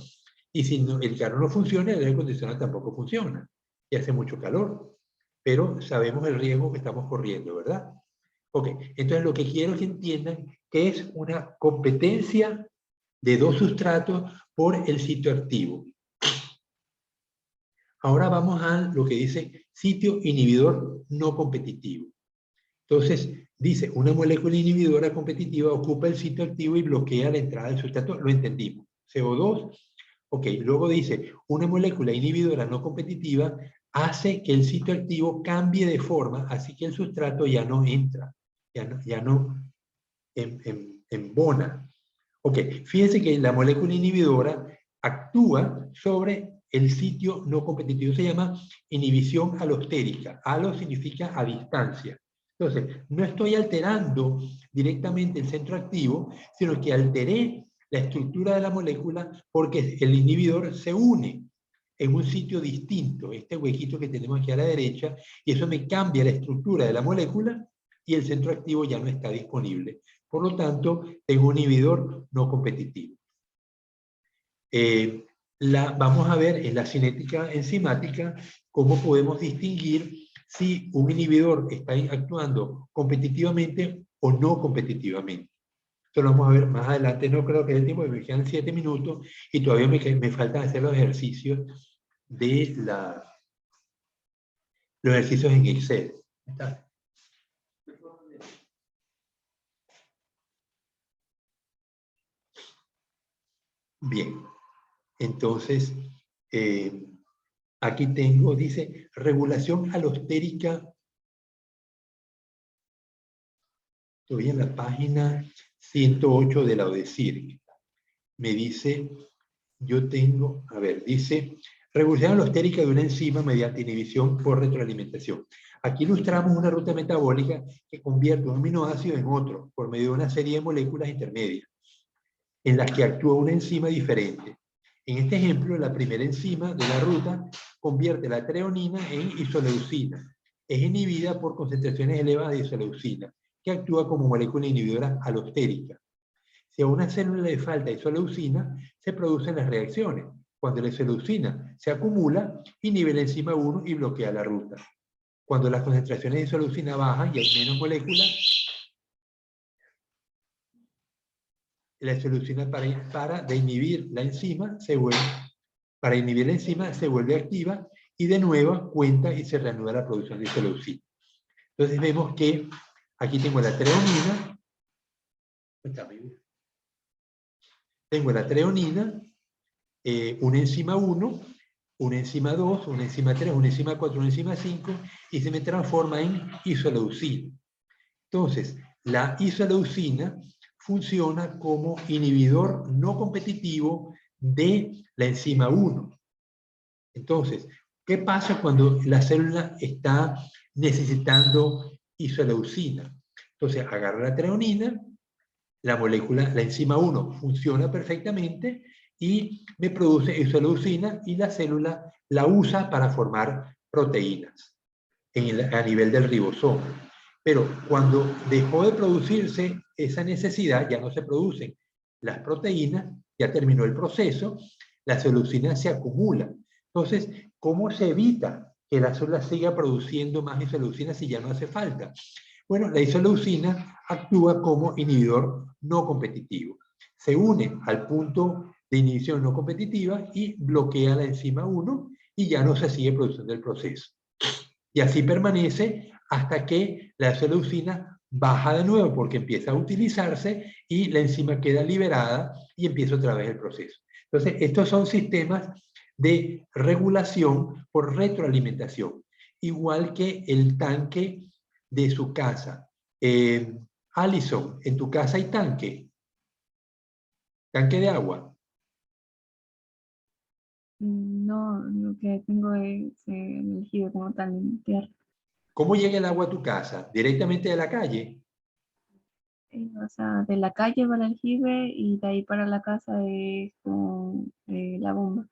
y si el carro no funciona, el aire acondicionado tampoco funciona y hace mucho calor. Pero sabemos el riesgo que estamos corriendo, ¿verdad? Ok, entonces lo que quiero que entiendan que es una competencia de dos sustratos por el sitio activo. Ahora vamos a lo que dice sitio inhibidor no competitivo. Entonces, dice, una molécula inhibidora competitiva ocupa el sitio activo y bloquea la entrada del sustrato. Lo entendimos. CO2. Ok, luego dice, una molécula inhibidora no competitiva hace que el sitio activo cambie de forma, así que el sustrato ya no entra, ya no embona. Ok, fíjense que la molécula inhibidora actúa sobre el sitio no competitivo. Se llama inhibición alostérica. Alo significa a distancia. Entonces, no estoy alterando directamente el centro activo, sino que alteré la estructura de la molécula porque el inhibidor se une en un sitio distinto, este huequito que tenemos aquí a la derecha, y eso me cambia la estructura de la molécula y el centro activo ya no está disponible. Por lo tanto, tengo un inhibidor no competitivo. Vamos a ver en la cinética enzimática cómo podemos distinguir si un inhibidor está actuando competitivamente o no competitivamente. Esto lo vamos a ver más adelante, no creo que es el tiempo, me quedan 7 minutos y todavía me faltan hacer los ejercicios de los ejercicios en Excel. ¿Está? Bien, entonces, aquí tengo, dice, regulación alostérica. Estoy en la página 108 de la ODECIRC. Me dice, yo tengo, a ver, dice, regulación alostérica de una enzima mediante inhibición por retroalimentación. Aquí ilustramos una ruta metabólica que convierte un aminoácido en otro por medio de una serie de moléculas intermedias en las que actúa una enzima diferente. En este ejemplo, la primera enzima de la ruta convierte la treonina en isoleucina. Es inhibida por concentraciones elevadas de isoleucina, que actúa como molécula inhibidora alostérica. Si a una célula le falta isoleucina, se producen las reacciones. Cuando la isoleucina se acumula, inhibe la enzima 1 y bloquea la ruta. Cuando las concentraciones de isoleucina bajan y hay menos moléculas, la isoleucina para de inhibir la enzima se vuelve activa y de nuevo cuenta y se reanuda la producción de isoleucina. Entonces vemos que aquí tengo la treonina, una enzima 1, una enzima 2, una enzima 3, una enzima 4, una enzima 5 y se me transforma en isoleucina. Entonces, la isoleucina funciona como inhibidor no competitivo de la enzima 1. Entonces, ¿qué pasa cuando la célula está necesitando isoleucina? Entonces, agarra la treonina, la molécula, la enzima 1 funciona perfectamente y me produce isoleucina y la célula la usa para formar proteínas a nivel del ribosoma. Pero cuando dejó de producirse esa necesidad, ya no se producen las proteínas, ya terminó el proceso, la isoleucina se acumula. Entonces, ¿cómo se evita que la célula siga produciendo más isoleucina si ya no hace falta? Bueno, la isoleucina actúa como inhibidor no competitivo. Se une al punto de inhibición no competitiva y bloquea la enzima 1 y ya no se sigue produciendo el proceso. Y así permanece hasta que la isoleucina baja de nuevo porque empieza a utilizarse y la enzima queda liberada y empieza otra vez el proceso. Entonces, estos son sistemas de regulación por retroalimentación, igual que el tanque de su casa. Alison, ¿en tu casa hay tanque? ¿Tanque de agua? No, lo que tengo es el aljibe como tal en tierra. ¿Cómo llega el agua a tu casa? ¿Directamente de la calle? O sea, de la calle va el aljibe y de ahí para la casa es con la bomba.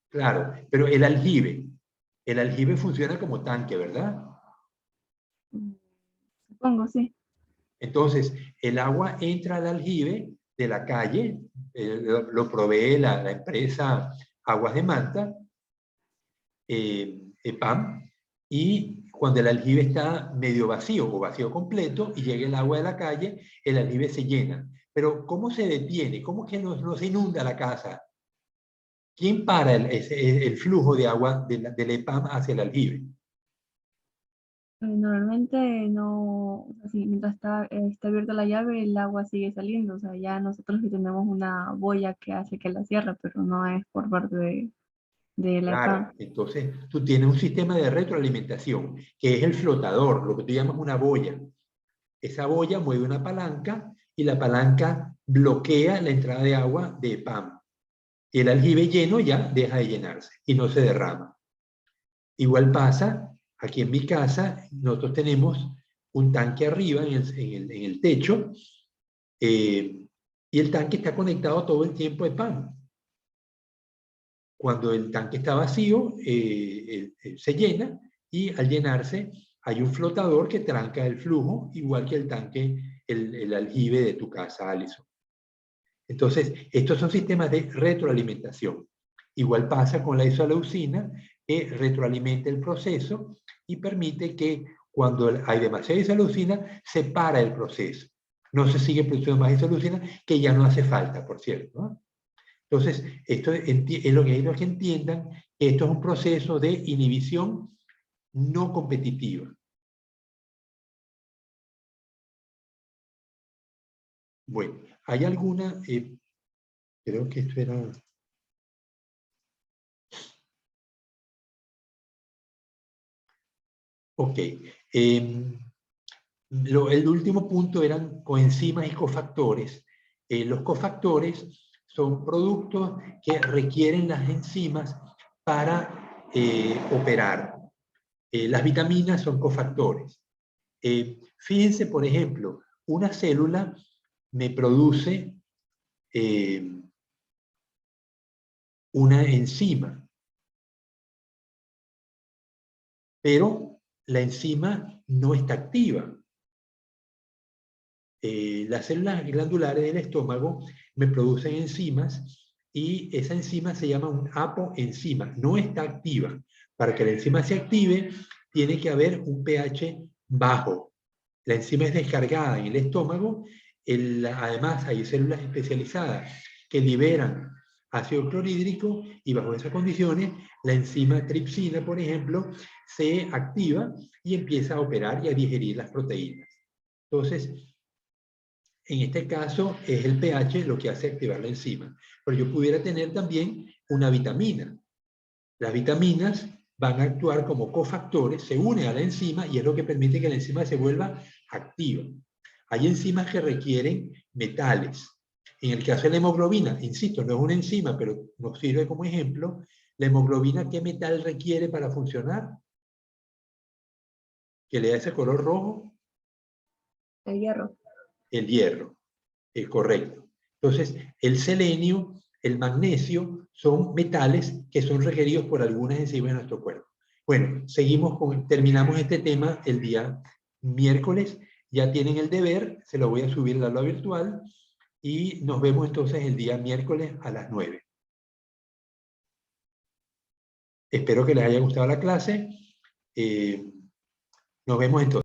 Claro, pero el aljibe funciona como tanque, ¿verdad? Supongo, sí. Entonces, el agua entra al aljibe de la calle, lo provee la empresa Aguas de Manta, EPAM, y cuando el aljibe está medio vacío o vacío completo y llega el agua de la calle, el aljibe se llena. Pero ¿cómo se detiene? ¿Cómo que no se inunda la casa? ¿Quién para el flujo de agua del EPAM hacia el aljibe? Normalmente no, o sea, sí, mientras está abierta la llave, el agua sigue saliendo. O sea, ya nosotros sí tenemos una boya que hace que la cierre, pero no es por parte de la Claro, EPAM. entonces tú tienes un sistema de retroalimentación, que es el flotador, lo que tú llamas una boya. Esa boya mueve una palanca y la palanca bloquea la entrada de agua de EPAM. Y el aljibe lleno ya deja de llenarse y no se derrama. Igual pasa, aquí en mi casa, nosotros tenemos un tanque arriba en el techo y el tanque está conectado todo el tiempo a EPAM. Cuando el tanque está vacío, se llena y al llenarse hay un flotador que tranca el flujo, igual que el tanque, el aljibe de tu casa, Alison. Entonces, estos son sistemas de retroalimentación. Igual pasa con la isoleucina, que retroalimenta el proceso y permite que cuando hay demasiada isoleucina, se para el proceso. No se sigue produciendo más isoleucina, que ya no hace falta, por cierto, ¿no? Entonces, esto es lo que hay que entiendan, que esto es un proceso de inhibición no competitiva. Bueno, ¿hay alguna? Creo que esto era... Ok. El último punto eran coenzimas y cofactores. Los cofactores son productos que requieren las enzimas para operar. Las vitaminas son cofactores. Fíjense, por ejemplo, una célula me produce una enzima. Pero la enzima no está activa. Las células glandulares del estómago me producen enzimas y esa enzima se llama un apoenzima, no está activa. Para que la enzima se active, tiene que haber un pH bajo. La enzima es descargada en el estómago, además hay células especializadas que liberan ácido clorhídrico y bajo esas condiciones la enzima tripsina, por ejemplo, se activa y empieza a operar y a digerir las proteínas. Entonces, en este caso es el pH lo que hace activar la enzima. Pero yo pudiera tener también una vitamina. Las vitaminas van a actuar como cofactores, se unen a la enzima y es lo que permite que la enzima se vuelva activa. Hay enzimas que requieren metales. En el caso de la hemoglobina, insisto, no es una enzima, pero nos sirve como ejemplo. La hemoglobina, ¿qué metal requiere para funcionar? ¿Que le da ese color rojo? El hierro. El hierro, es correcto. Entonces, el selenio, el magnesio, son metales que son requeridos por algunas enzimas de nuestro cuerpo. Bueno, terminamos este tema el día miércoles. Ya tienen el deber, se lo voy a subir al aula virtual y nos vemos entonces el día miércoles a las 9. Espero que les haya gustado la clase. Nos vemos entonces.